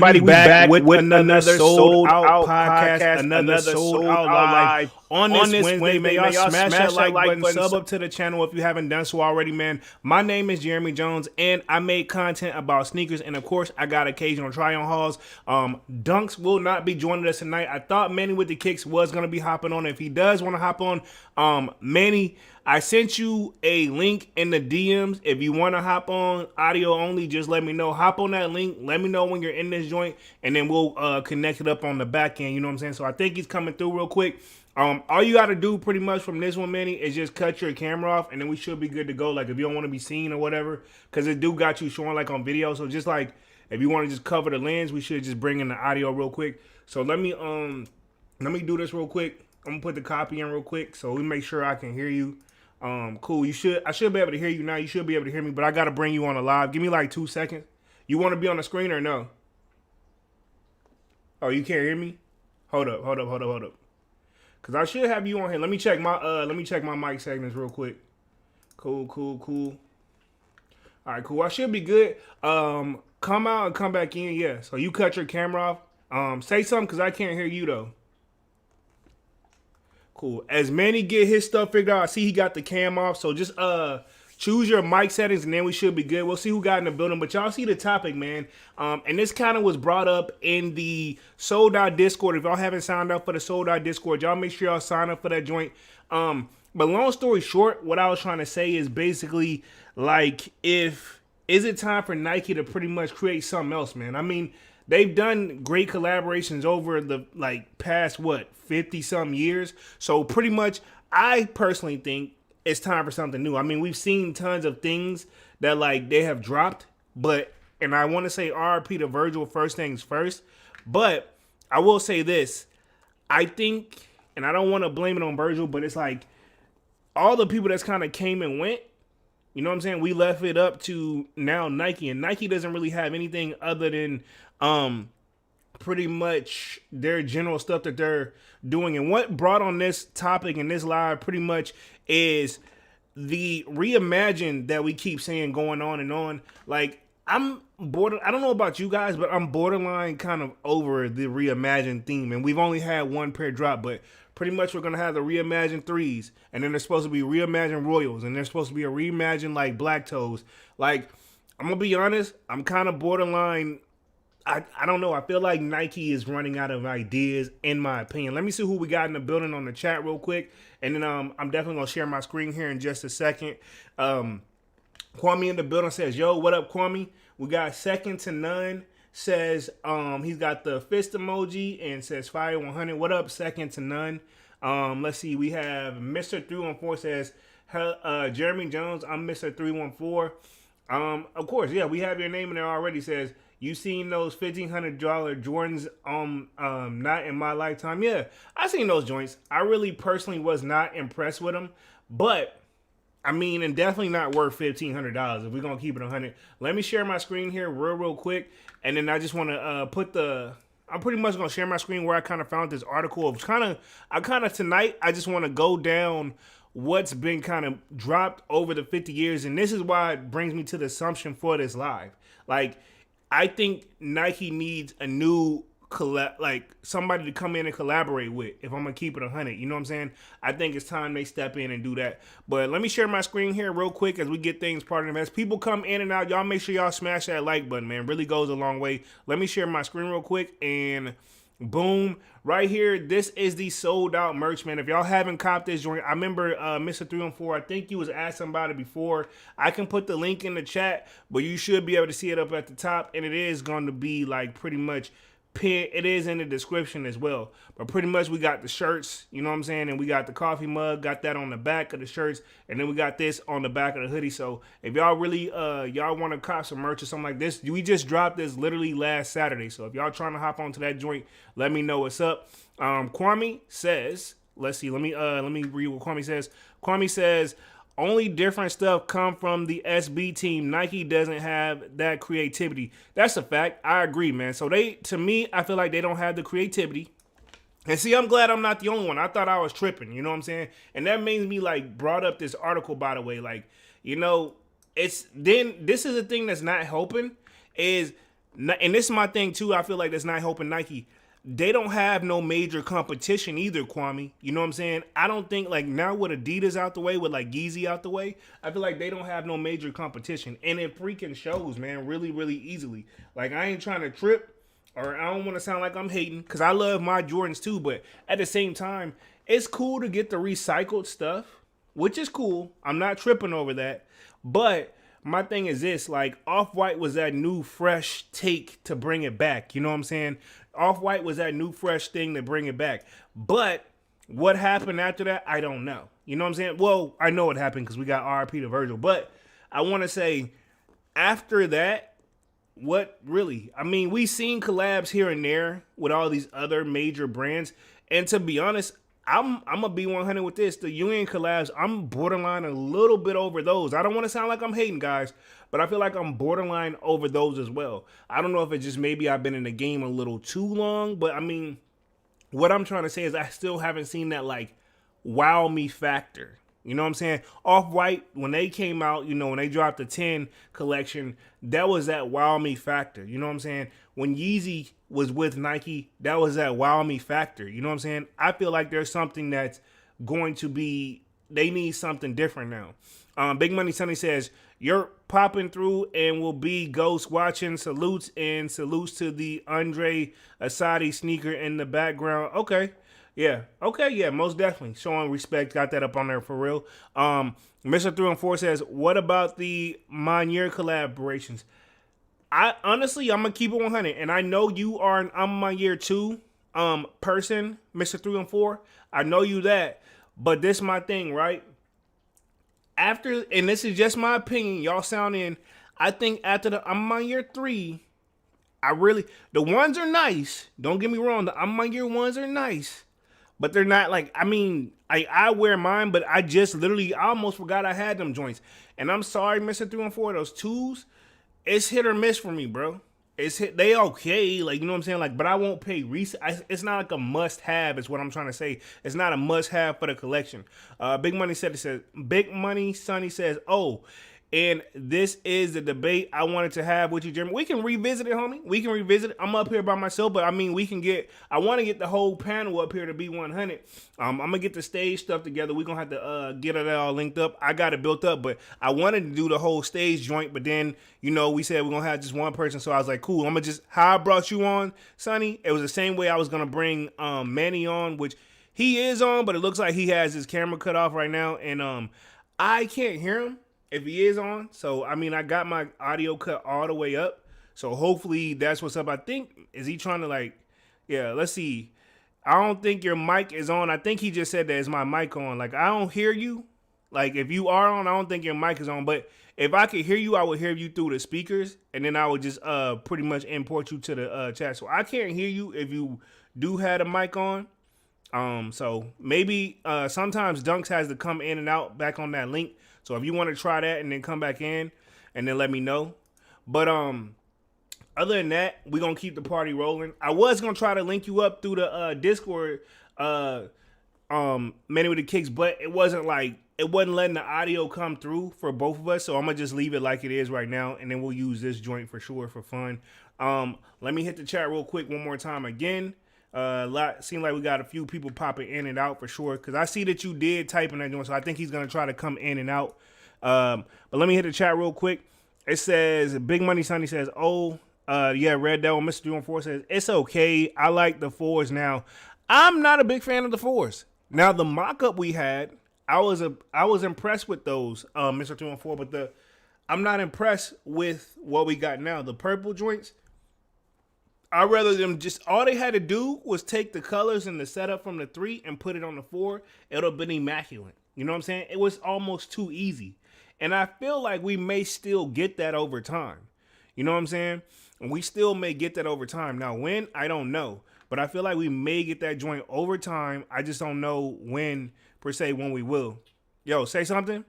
We back with another sold out podcast, another sold out live on this Wednesday. Man, y'all smash that like button, sub up to the channel if you haven't done so already, man. My name is Jeremy Jones, and I make content about sneakers, and of course, I got occasional try-on hauls. Dunks will not be joining us tonight. I thought Manny with the Kicks was gonna be hopping on. If he does want to hop on, Manny, I sent you a link in the DMs. If you want to hop on audio only, just let me know. Hop on that link. Let me know when you're in this joint, and then we'll connect it up on the back end. You know what I'm saying? So I think he's coming through real quick. All you got to do pretty much from this one, Manny, is just cut your camera off, and then we should be good to go. Like, if you don't want to be seen or whatever, because it do got you showing, like, on video. So just, like, if you want to just cover the lens, we should just bring in the audio real quick. So let me do this real quick. I'm going to put the copy in real quick so we make sure I can hear you. Cool. I should be able to hear you now. You should be able to hear me, but I got to bring you on a live. Give me like 2 seconds. You want to be on the screen or no? Oh, you can't hear me? Hold up. Cause I should have you on here. Let me check my mic settings real quick. Cool. All right, cool. I should be good. Come out and come back in. Yeah. So you cut your camera off. Say something cause I can't hear you though. Cool. As Manny get his stuff figured out, I see he got the cam off. So just choose your mic settings and then we should be good. We'll see who got in the building. But y'all see the topic, man. And this kind of was brought up in the Sold Out Discord. If y'all haven't signed up for the Sold Out Discord, y'all make sure y'all sign up for that joint. But long story short, what I was trying to say is basically like is it time for Nike to pretty much create something else, man? I mean, they've done great collaborations over the past 50 some years. So pretty much I personally think it's time for something new. I mean, we've seen tons of things that they have dropped, and I want to say RIP to Virgil first things first, but I will say this. I think, and I don't want to blame it on Virgil, but it's like all the people that's kind of came and went, you know what I'm saying? We left it up to now Nike, and Nike doesn't really have anything other than pretty much their general stuff that they're doing. And what brought on this topic in this live pretty much is the reimagine that we keep saying going on and on. Like, I'm border. I don't know about you guys, but I'm borderline kind of over the reimagine theme. And we've only had one pair drop, but pretty much we're going to have the reimagined threes. And then there's supposed to be reimagined royals. And there's supposed to be a reimagined black toes. Like, I'm going to be honest, I'm kind of borderline. I don't know. I feel like Nike is running out of ideas, in my opinion. Let me see who we got in the building on the chat real quick. And then I'm definitely going to share my screen here in just a second. Kwame in the building says, yo, what up, Kwame? We got second to none. Says he's got the fist emoji and says fire 100. What up, second to none? Let's see. We have Mr. 314 says, Jeremy Jones, I'm Mr. 314. Of course, yeah, we have your name in there already. Says, you seen those $1,500 Jordans not in my lifetime? Yeah, I seen those joints. I really personally was not impressed with them, but I mean, and definitely not worth $1,500 if we're gonna keep it 100. Let me share my screen here real quick, and then I just want to I'm pretty much gonna share my screen where I kind of found this article of tonight. I just want to go down what's been kind of dropped over the 50 years, and this is why it brings me to the assumption for this live. I think Nike needs a new somebody to come in and collaborate with. If I'm gonna keep it 100, you know what I'm saying? I think it's time they step in and do that. But let me share my screen here real quick as we get things parted. As people come in and out, y'all make sure y'all smash that like button, man. It really goes a long way. Let me share my screen real quick and boom, right here. This is the sold out merch, man. If y'all haven't copped this joint, I remember Mr. 314, I think you was asking about it before. I can put the link in the chat, but you should be able to see it up at the top, and it is going to be pretty much pinned. It is in the description as well. But pretty much we got the shirts, you know what I'm saying, and we got the coffee mug, got that on the back of the shirts, and then we got this on the back of the hoodie. So if y'all really y'all want to cop some merch or something like this, we just dropped this literally last Saturday. So if y'all trying to hop onto that joint, let me know what's up. Kwame says, let's see, let me read what Kwame says. Kwame says, only different stuff come from the SB team. Nike doesn't have that creativity. That's a fact. I agree, man. So to me, I feel like they don't have the creativity. And see, I'm glad I'm not the only one. I thought I was tripping, you know what I'm saying? And that made me brought up this article, by the way. This is the thing that's not helping is And this is my thing too. I feel like that's not helping Nike. They don't have no major competition either, Kwame. You know what I'm saying? I don't think like now with Adidas out the way, with like Yeezy out the way, I feel like they don't have no major competition, and it freaking shows, man, really, really easily. Like I ain't trying to trip, or I don't want to sound like I'm hating, because I love my Jordans too, but at the same time, it's cool to get the recycled stuff, which is cool. I'm not tripping over that, but my thing is this, like Off-White was that new fresh take to bring it back. You know what I'm saying? Off-White was that new fresh thing to bring it back. But what happened after that, I don't know. You know what I'm saying? Well, I know what happened because we got RP to Virgil. But I want to say after that, what really? I mean, we seen collabs here and there with all these other major brands. And to be honest, I'm gonna be 100 with this. The Union collabs, I'm borderline a little bit over those. I don't want to sound like I'm hating, guys, but I feel like I'm borderline over those as well. I don't know if it's just maybe I've been in the game a little too long, but I mean, what I'm trying to say is I still haven't seen that like wow me factor. You know what I'm saying? Off-White, when they came out, you know, when they dropped the 10 collection, that was that wow me factor. You know what I'm saying? When Yeezy was with Nike, that was that wow me factor. You know what I'm saying? I feel like there's something that's going to be, they need something different now. Big Money Sonny says, you're popping through and will be ghost watching. Salutes and salutes to the Andre Asadi sneaker in the background. Okay. Yeah. Okay. Yeah. Most definitely. Showing respect. Got that up on there for real. Mr. 314 says, what about the Monier collaborations? I honestly, I'm gonna keep it 100, and I know you are an I'm my year 2 person, Mr. 314. I know you that, but this my thing, right? After, and this is just my opinion, y'all sound in. I think after the I'm my year 3, I really, the ones are nice. Don't get me wrong, the I'm my year ones are nice, but they're not like, I mean, I wear mine, but I just literally, I almost forgot I had them joints. And I'm sorry, Mr. 314, those twos, it's hit or miss for me, bro. It's hit, they okay, like, you know what I'm saying? Like, but I won't pay it's not like a must have, is what I'm trying to say. It's not a must have for the collection. Big Money said, it says, Big Money Sonny says, oh, and this is the debate I wanted to have with you, Jeremy. We can revisit it, homie. We can revisit it. I'm up here by myself, but I mean, we can get, I want to get the whole panel up here to be 100. I'm going to get the stage stuff together. We're going to have to get it all linked up. I got it built up, but I wanted to do the whole stage joint, but then, you know, we said we're going to have just one person. So I was like, cool, I'm going to just, how I brought you on, Sonny, it was the same way I was going to bring Manny on, which he is on, but it looks like he has his camera cut off right now, and I can't hear him if he is on. So, I mean, I got my audio cut all the way up. So, hopefully, that's what's up. I think, is he trying to, like, yeah, let's see. I don't think your mic is on. I think he just said that, is my mic on? Like, I don't hear you. Like, if you are on, I don't think your mic is on. But if I could hear you, I would hear you through the speakers. And then I would just pretty much import you to the chat. So, I can't hear you if you do have a mic on. So, maybe sometimes Dunks has to come in and out back on that link. So if you want to try that and then come back in and then let me know. But other than that, we're going to keep the party rolling. I was going to try to link you up through the Discord Many with the Kicks, but it wasn't letting the audio come through for both of us. So I'm going to just leave it like it is right now, and then we'll use this joint for sure for fun. Let me hit the chat real quick one more time again. Seemed like we got a few people popping in and out for sure, because I see that you did type in that joint, so I think he's going to try to come in and out. But let me hit the chat real quick. It says, Big Money Sonny says, oh, yeah, Red Devil, Mr. 314 says, it's okay. I like the fours now. I'm not a big fan of the fours. Now, the mock-up we had, I was impressed with those, Mr. 314, but I'm not impressed with what we got now. The purple joints, I'd rather them just, all they had to do was take the colors and the setup from the 3 and put it on the 4. It would have been immaculate. You know what I'm saying? It was almost too easy. And I feel like we may still get that over time. You know what I'm saying? And we still may get that over time. Now, when? I don't know. But I feel like we may get that joint over time. I just don't know when, per se, when we will. Yo, say something.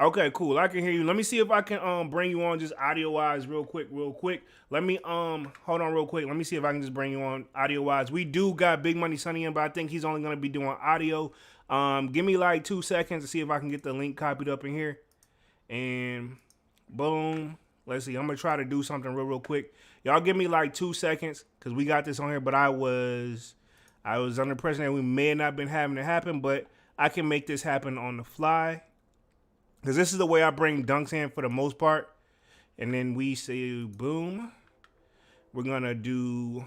Okay, cool. I can hear you. Let me see if I can bring you on just audio-wise real quick. Let me hold on real quick. Let me see if I can just bring you on audio-wise. We do got Big Money Sonny in, but I think he's only going to be doing audio. Give me like 2 seconds to see if I can get the link copied up in here. And boom. Let's see. I'm gonna try to do something real quick. Y'all give me like 2 seconds because we got this on here. But I was under pressure that we may have not been having it happen, but I can make this happen on the fly because this is the way I bring dunks in for the most part. And then we say boom. We're gonna do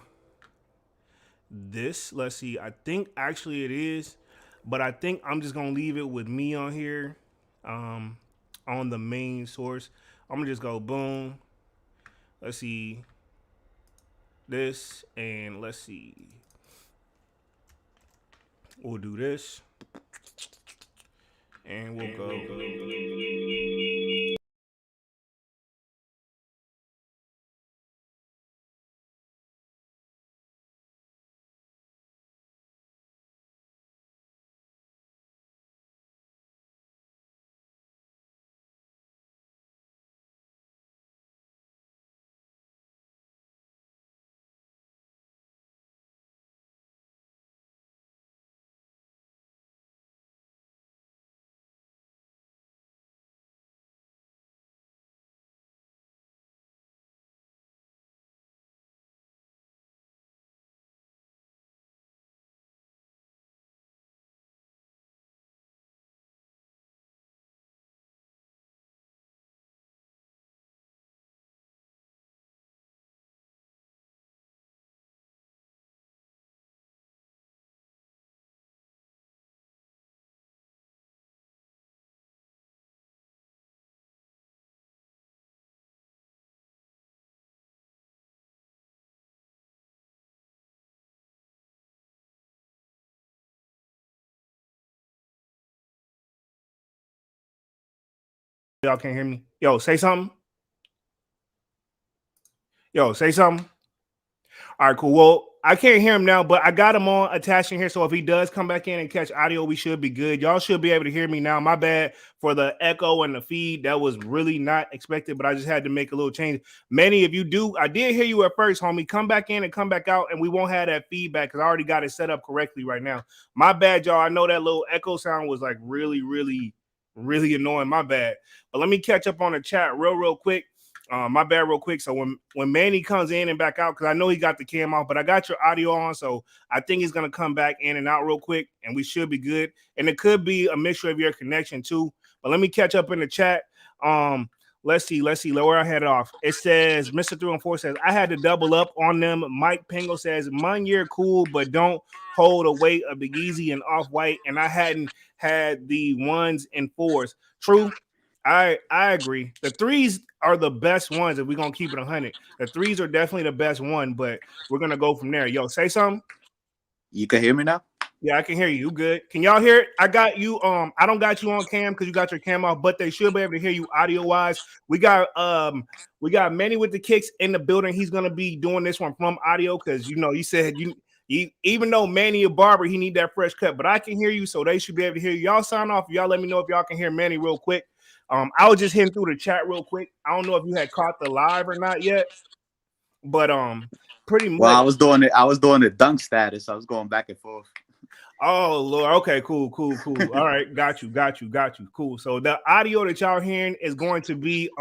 this. Let's see. I think actually it is, but I think I'm just gonna leave it with me on here, um, on the main source. I'm gonna just go boom. Let's see this, and let's see. We'll do this, and we'll go. Y'all can't hear me. Yo, say something. Yo, say something. All right, cool. Well, I can't hear him now, but I got him on attaching here. So if he does come back in and catch audio, we should be good. Y'all should be able to hear me now. My bad for the echo and the feed. That was really not expected, but I just had to make a little change. Many of you do. I did hear you at first, homie. Come back in and come back out, and we won't have that feedback because I already got it set up correctly right now. My bad, y'all. I know that little echo sound was like really, really, really annoying. My bad. But let me catch up on the chat real quick. My bad, real quick. So when Manny comes in and back out, because I know he got the cam off, but I got your audio on, so I think he's gonna come back in and out real quick, and we should be good. And it could be a mixture of your connection too. But let me catch up in the chat. Let's see. Where I had it off. It says Mr. 314 says I had to double up on them. Mike Pingo says Munyer cool, but don't hold a weight of Big Easy and Off White, and I hadn't had the ones and fours. True. I agree. The threes are the best ones if we're gonna keep it 100. The threes are definitely the best one, but we're gonna go from there. Yo, say something. You can hear me now? Yeah, I can hear you. You good? Can y'all hear it? I got you. I don't got you on cam because you got your cam off, but they should be able to hear you audio wise. We got Manny with the kicks in the building. He's gonna be doing this one from audio because you said you even though Manny a barber, he need that fresh cut, but I can hear you, so they should be able to hear you. Y'all sign off. Y'all let me know if y'all can hear Manny real quick. I was just hitting through the chat real quick. I don't know if you had caught the live or not yet, but pretty Well, much. I was doing it. I was doing the dunk status. I was going back and forth. Oh Lord. Okay, cool. All right, got you. Cool. So the audio that y'all hearing is going to be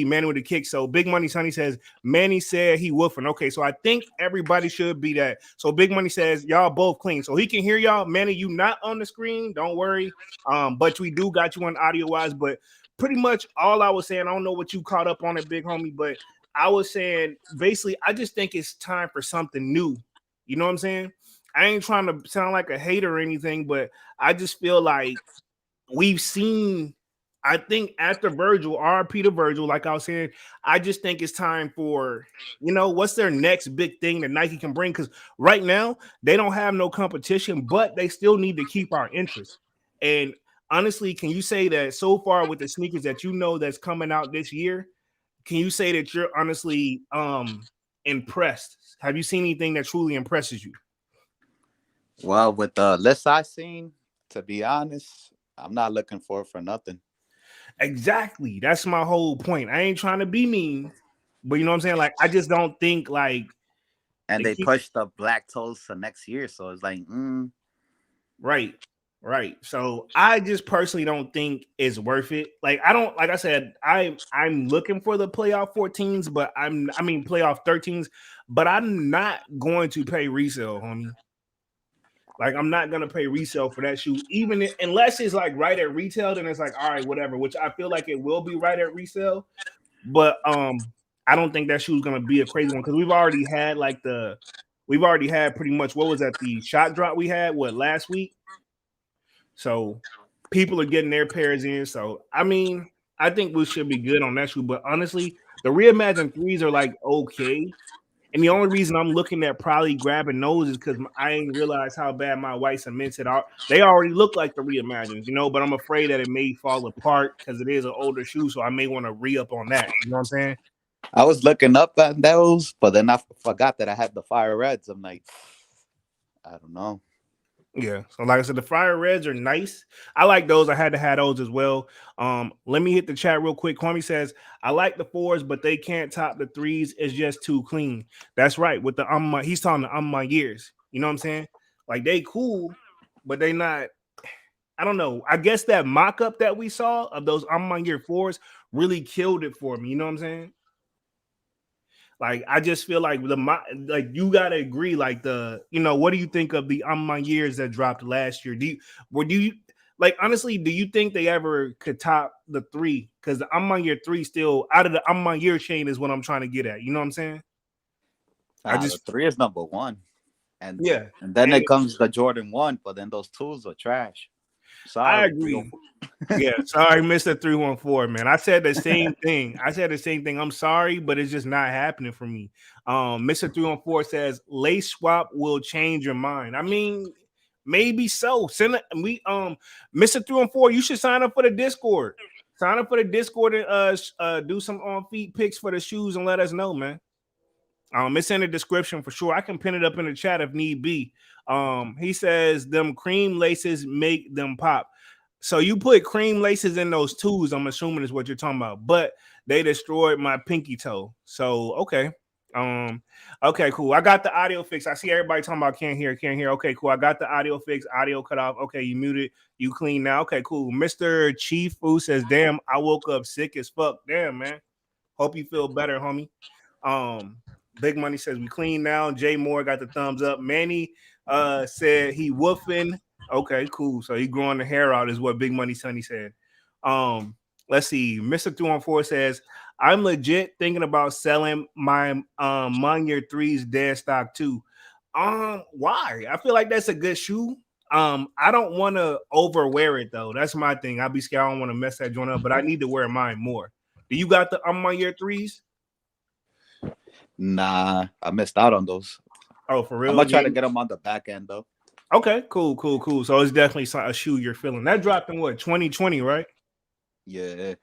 Manny with the kick. So Big Money Sonny says Manny said he woofing. Okay, so I think everybody should be that. So Big Money says y'all both clean. So he can hear y'all. Manny, you not on the screen. Don't worry. But we do got you on audio wise. But pretty much all I was saying, I don't know what you caught up on it, big homie, but I was saying basically I just think it's time for something new. You know what I'm saying? I ain't trying to sound like a hater or anything, but I just feel like we've seen. I think after Virgil, RP to Virgil, like I was saying, I just think it's time for what's their next big thing that Nike can bring. Because right now they don't have no competition, but they still need to keep our interest. And honestly, can you say that so far with the sneakers that that's coming out this year? Can you say that you're honestly impressed? Have you seen anything that truly impresses you? Well, with the list I seen, to be honest, I'm not looking for nothing. Exactly. That's my whole point. I ain't trying to be mean, but you know what I'm saying? Like, I just don't think like And they they keep pushed the black toes to next year, so it's like, right. Right. So I just personally don't think it's worth it. Like I don't like I said, I'm looking for the playoff 14s, but I mean playoff 13s, but I'm not going to pay resale, homie. Like I'm not gonna pay resale for that shoe, unless it's like right at retail, then it's like all right, whatever, which I feel like it will be right at resale. But I don't think that shoe's gonna be a crazy one because we've already had pretty much what was that the shot drop we had what last week. So people are getting their pairs in. So I mean, I think we should be good on that shoe. But honestly, the reimagined threes are like okay. And the only reason I'm looking at probably grabbing those is because I ain't realized how bad my white cements had. They already look like the reimagines, but I'm afraid that it may fall apart because it is an older shoe. So I may want to re up on that. You know what I'm saying? I was looking up at those, but then I forgot that I had the fire reds. I'm like, I don't know. Yeah. So like I said, the fire reds are nice. I like those. I had to have those as well. Let me hit the chat real quick. Kwame says, I like the fours, but they can't top the threes. It's just too clean. That's right. With the he's talking to my years. You know what I'm saying? Like they cool, but they not. I don't know. I guess that mock-up that we saw of those my year fours really killed it for me. You know what I'm saying? Like I just feel like like you gotta agree. Like what do you think of the my years that dropped last year? Do you like honestly? Do you think they ever could top the three? Because the my year three still out of the my year chain is what I'm trying to get at. You know what I'm saying? I The just three is number one, and yeah, and then and it comes the Jordan one, but then those tools are trash. I Sorry, agree. 304. Yeah, sorry, Mister 314, man. I said the same thing. I'm sorry, but it's just not happening for me. Mister 314 says lace swap will change your mind. I mean, maybe so. Mister 314, you should sign up for the Discord. Sign up for the Discord and do some on feet picks for the shoes and let us know, man. It's in the description for sure. I can pin it up in the chat if need be. He says them cream laces make them pop. So you put cream laces in those twos, I'm assuming is what you're talking about. But they destroyed my pinky toe. So okay. Okay, cool. I got the audio fix. I see everybody talking about can't hear, can't hear. Okay, cool. I got the audio fix, audio cut off. Okay, you muted, you clean now. Okay, cool. Mr. Chief Fu says, damn, I woke up sick as fuck. Damn, man. Hope you feel better, homie. Um, Big Money says we clean now. Jay Moore got the thumbs up. Manny said he woofing. Okay, cool. So he growing the hair out is what Big Money Sonny said. Um, let's see. Mr. 214 says, I'm legit thinking about selling my Munyer threes dead stock too. Why? I feel like that's a good shoe. I don't want to overwear it though. That's my thing. I'll be scared. I don't want to mess that joint up, but I need to wear mine more. Do you got the Munyer threes? Nah, I missed out on those. Oh, for I'm real? gonna try Yeah. to get them on the back end though. Okay, cool, cool, cool. So it's definitely a shoe you're feeling. That dropped in what 2020, right? Yeah.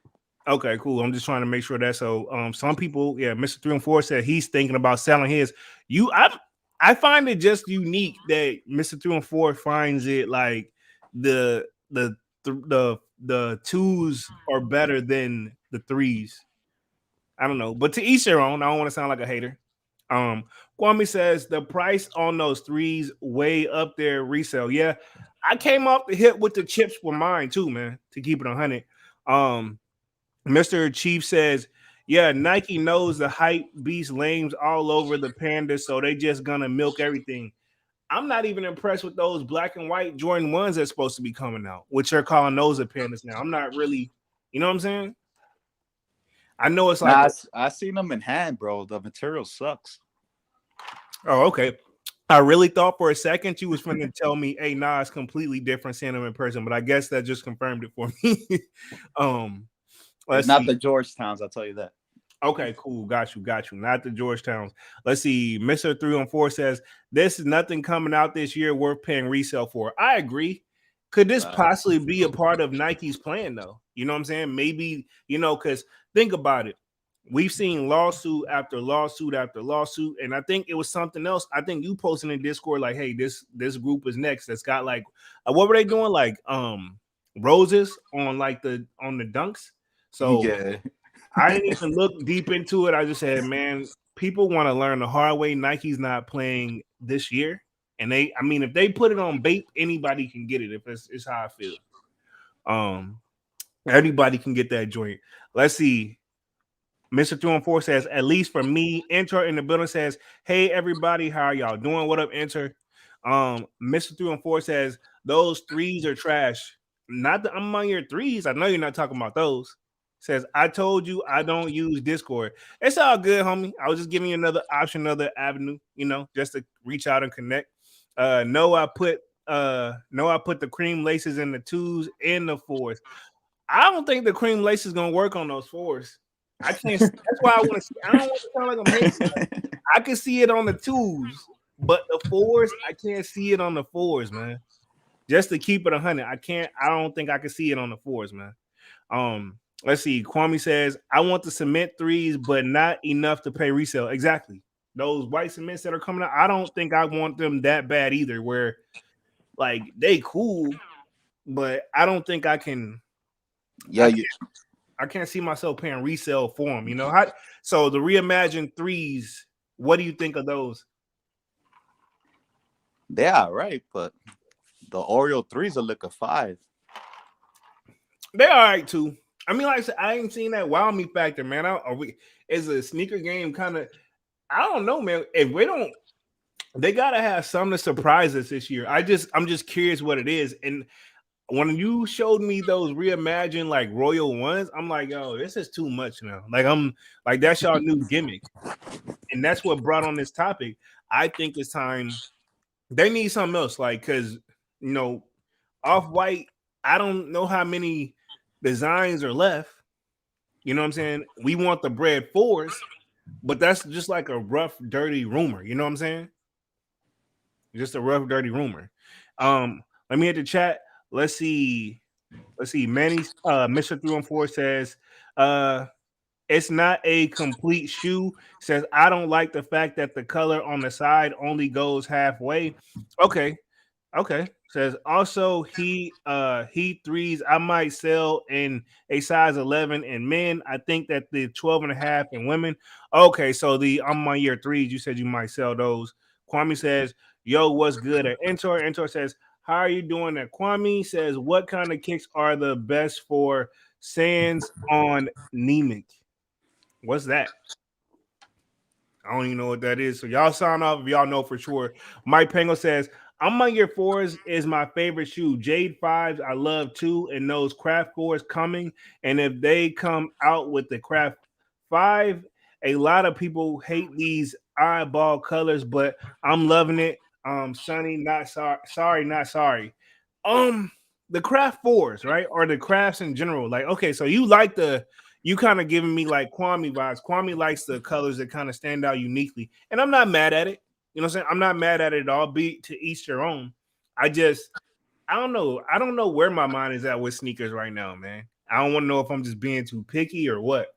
Okay, cool. I'm just trying to make sure that so some people, yeah, Mr. 314 said he's thinking about selling his. I find it just unique that Mr. 314 finds it like the the the twos are better than the threes. I don't know, but to each their own. I don't want to sound like a hater. Kwame says the price on those threes way up there resale. Yeah, I came off the hit with the chips for mine too, man. To keep it 100. Mr. Chief says, yeah, Nike knows the hype beast lames all over the panda, so they just gonna milk everything. I'm not even impressed with those black and white Jordan ones that's supposed to be coming out, which they're calling those the pandas now. I'm not really, you know what I'm saying? I know it's like, Nah, I seen them in hand, bro. The material sucks. oh, okay. I really thought for a second you was going to tell me, hey, nah, it's completely different seeing them in person, but I guess that just confirmed it for me. um, It's let's not see. the Georgetowns, I'll tell you that. Okay, cool. Got you. Got you. Not the Georgetowns. Let's see. Mr. 314 says, this is nothing coming out this year worth paying resale for. I agree. Could this possibly be a part of Nike's plan, though? You know what I'm saying? Maybe, because think about it. We've seen lawsuit after lawsuit after lawsuit, and I think it was something else. I think you posted in Discord like, "Hey, this group is next." That's got like, what were they doing? Like, roses on like on the dunks. So Yeah. I didn't even look deep into it. I just said, man, people want to learn the hard way. Nike's not playing this year. And I mean, if they put it on Bape, anybody can get it. If it's how I feel. Um, Everybody can get that joint. Let's see. Mr. 214 says, at least for me, Enter in the building says, hey everybody, how are y'all doing? What up, Enter? Mr. 314 says, those threes are trash. Not the among your threes. I know you're not talking about those. Says, I told you I don't use Discord. It's all good, homie. I was just giving you another option, another avenue, just to reach out and connect. No, I put the cream laces in the twos and the fours. I don't think the cream lace is gonna work on those fours. I can't. That's why I want to see. I don't want to sound like I'm hating. I can see it on the twos, but the fours, I can't see it on the fours, man. Just to keep it 100, I can't. I don't think I can see it on the fours, man. Let's see. Kwame says, I want the cement threes, but not enough to pay resale. Exactly. Those white cements that are coming out, I don't think I want them that bad either. Where like they cool, but I don't think I can. Yeah, you. I can't see myself paying resale for them. So the reimagined threes. What do you think of those? They are right, but the Oreo threes are looking five. They all right too. I mean, like I said, I ain't seen that wow me factor, man. Is a sneaker game kind of? I don't know, man. If we don't, they gotta have something to surprise us this year. I'm just curious what it is. And when you showed me those reimagined like Royal ones, I'm like, yo, this is too much now. Like I'm like that's y'all new gimmick, and that's what brought on this topic. I think it's time they need something else, like because you know, off white. I don't know how many designs are left. You know what I'm saying? We want the bread fours, but that's just like a rough, dirty rumor. You know what I'm saying? Just a rough, dirty rumor. Let me hit the chat. Let's see. Let's see. Manny, Mr. 314 says, it's not a complete shoe. Says, I don't like the fact that the color on the side only goes halfway. Okay. Okay. Says also he threes I might sell in a size 11 in men. I think that the 12 and a half in women. Okay, so the I'm on year threes. You said you might sell those. Kwame says, yo, what's good at Entor? Entor says, how are you doing at Kwame? Says, what kind of kicks are the best for sands on Nemec? What's that? I don't even know what that is. So y'all sign off if y'all know for sure. Mike Pango says, I'm on your fours is my favorite shoe. Jade fives, I love too. And those craft fours coming. And if they come out with the craft five, a lot of people hate these eyeball colors, but I'm loving it. Sunny, not sorry, not sorry. Um, the craft fours, right? Or the crafts in general. Like, okay, so you kind of giving me like Kwame vibes. Kwame likes the colors that kind of stand out uniquely, and I'm not mad at it. You know what I'm saying? I'm not mad at it at all. Be to each their own. I just, I don't know. I don't know where my mind is at with sneakers right now, man. I don't want to know if I'm just being too picky or what.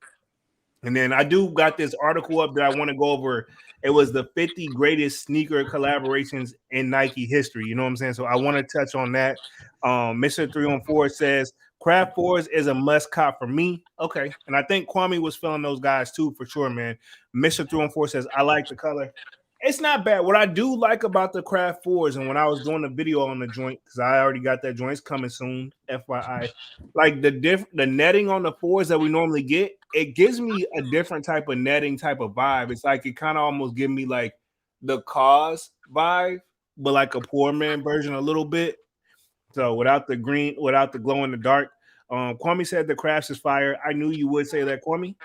And then I do got this article up that I want to go over. It was the 50 greatest sneaker collaborations in Nike history. You know what I'm saying? So I want to touch on that. Mr. 314 says Craft Fours is a must cop for me. Okay. And I think Kwame was feeling those guys too, for sure, man. Mr. 314 says, I like the color. It's not bad. What I do like about the Craft Fours, and when I was doing the video on the joint, because I already got that joint, it's coming soon, FYI. Like the netting on the fours that we normally get, it gives me a different type of netting type of vibe. It's like it kind of almost give me like the cause vibe, but like a poor man version a little bit. So without the green, without the glow in the dark. Kwame said the crafts is fire. I knew you would say that, Kwame.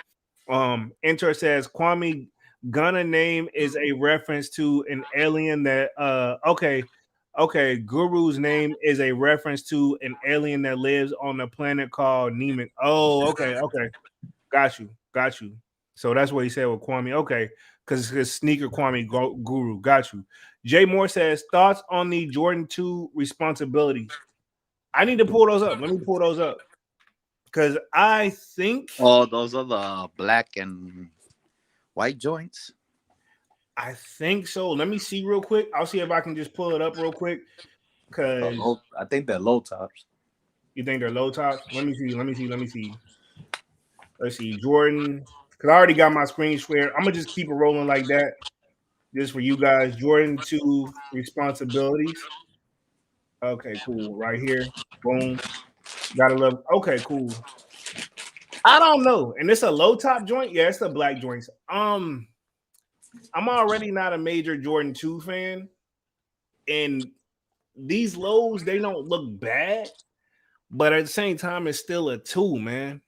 Enter says Kwame Gunna name is a reference to an alien that okay, Guru's name is a reference to an alien that lives on a planet called Nemec. Oh, okay. Got you. So that's what he said with Kwame. Okay, because his sneaker Kwame Guru. Got you. Jay Moore says thoughts on the Jordan 2 responsibilities. I need to pull those up. Let me pull those up. Because I think Oh, those are the black and white joints. so. Let me see real quick. I'll see if I can just pull it up real quick. The Cause low, I think they're low tops. you think they're low tops. Let me see. Let's see. Jordan. Cause I already got my screen share. I'm gonna just keep it rolling like that. Just for you guys. Jordan 2 responsibilities. Okay, cool. Right here. Boom. Gotta love. Okay, cool. I don't know. And it's a low top joint. Yeah, it's the black joints. I'm already not a major Jordan 2 fan. And these lows, they don't look bad. But at the same time, it's still a two, man.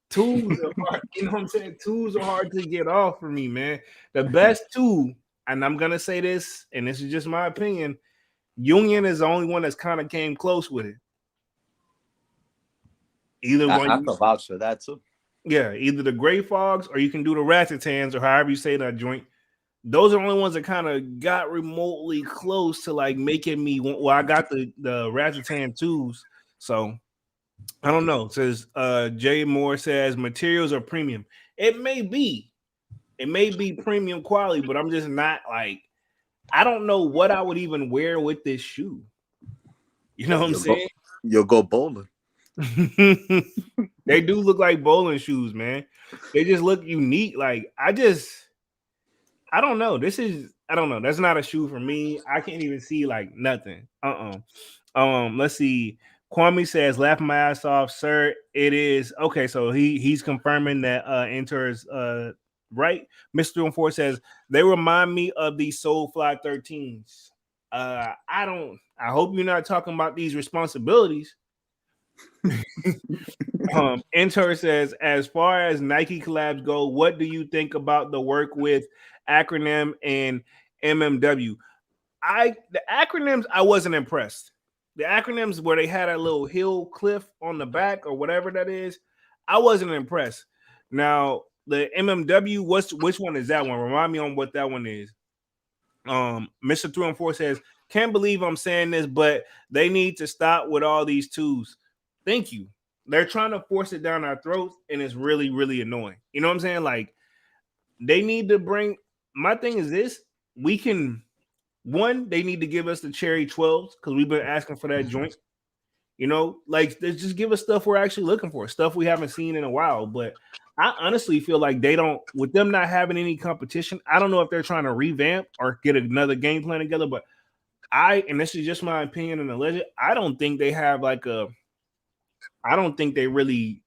Twos are hard, you know what I'm saying? Twos are hard to get off for me, man. The best two, and I'm gonna say this, and this is just my opinion. Union is the only one that's kind of came close with it. Either I one, can vouch for that too. yeah, either the Gray Fogs or you can do the Ratchetans or however you say that joint. Those are the only ones that kind of got remotely close to like making me. Well, I got the Ratchetan twos, so I don't know. It says Jay Moore says materials are premium. It may be. It may be premium quality, but I'm just not like I don't know what I would even wear with this shoe. You know what I'm You'll go, saying? you'll go bowling. They do look like bowling shoes, man. They just look unique. Like I don't know. I don't know. That's not a shoe for me. I can't even see like nothing. Let's see. Kwame says, "Laugh my ass off, sir. It is okay." So he's confirming that Enter is right. Mr. 4 says they remind me of these Soulfly 13s. I don't. I hope you're not talking about these responsibilities. Enter says, as far as Nike collabs go, what do you think about the work with acronym and MMW? The acronyms I wasn't impressed. The acronyms where they had a little hill cliff on the back or whatever that is, I wasn't impressed. Now the MMW, which one is that one? Remind me on what that one is. Mr. 3 and 4 says, can't believe I'm saying this, but they need to stop with all these twos. Thank you. They're trying to force it down our throats, and it's really, really annoying. You know what I'm saying? Like, they need to bring. My thing is this: we can. One, they need to give us the cherry 12s because we've been asking for that joint. You know, like they just give us stuff we're actually looking for, stuff we haven't seen in a while. But I honestly feel like they don't, with them not having any competition. I don't know if they're trying to revamp or get another game plan together. But and this is just my opinion and alleged, I don't think they have like a. I don't think they really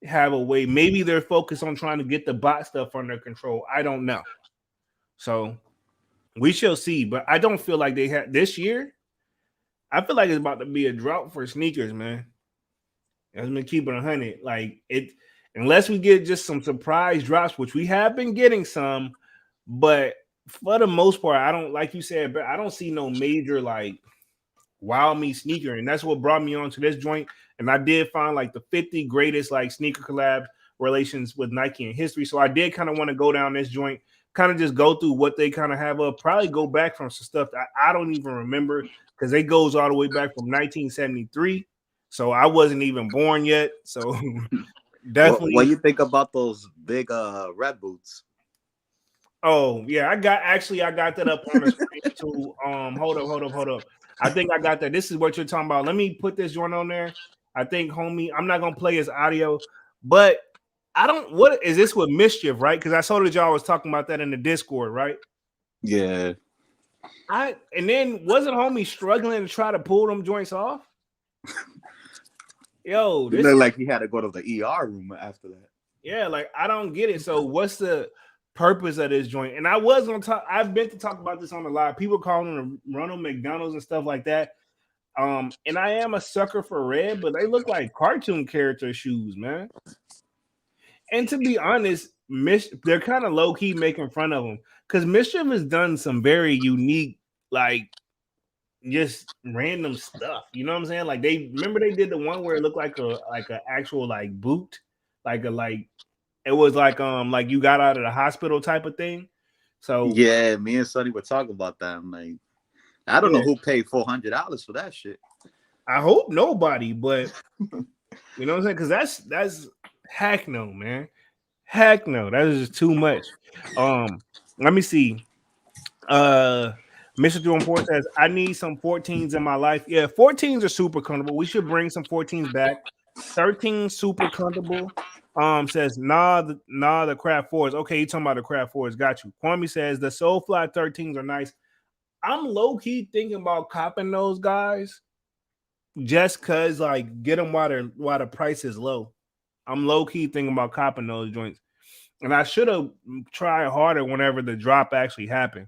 have a way. Maybe they're focused on trying to get the bot stuff under control. I don't know. So we shall see. But I don't feel like they had this year. I feel like it's about to be a drought for sneakers, man. As been keeping 100, like it, unless we get just some surprise drops, which we have been getting some, but for the most part, I don't like you said, but I don't see no major like wow me sneaker, and that's what brought me on to this joint. And I did find like the 50 greatest like sneaker collab relations with Nike in history. So I did kind of want to go down this joint, kind of just go through what they kind of have up. Probably go back from some stuff that I don't even remember because it goes all the way back from 1973. So I wasn't even born yet. So definitely. What you think about those big red boots? Oh yeah, I got that up on the screen too. Hold up. I think I got that. This is what you're talking about. Let me put this joint on there. I think, homie, I'm not gonna play his audio, but I don't. What is this with mischief, right? Because I saw that y'all was talking about that in the Discord, right? Yeah. And then wasn't homie struggling to try to pull them joints off? Yo, It this looked like he had to go to the ER room after that. yeah, like I don't get it. So what's the purpose of this joint? And I was gonna talk. I've been to talk about this on the live. People calling them Ronald McDonald's and stuff like that. And I am a sucker for red, but they look like cartoon character shoes, man. And to be honest, they're kind of low key making fun of them because Mischief has done some very unique, like just random stuff. You know what I'm saying? Like they remember they did the one where it looked like a actual like boot, like it was like you got out of the hospital type of thing. So yeah, me and Sonny were talking about that. I'm like, I don't know who paid $400 for that shit. I hope nobody, but you know what I'm saying? Because that's heck no, man. Heck no, that is just too much. Let me see. Mr. 314 says, I need some 14s in my life. Yeah, 14s are super comfortable. We should bring some 14s back. 13 super comfortable. Says the craft fours. Okay, you talking about the craft fours? Got you. Kwame says the Soulfly 13s are nice. I'm low key thinking about copping those guys just cause like get them while the price is low. I'm low key thinking about copping those joints, and I should have tried harder whenever the drop actually happened.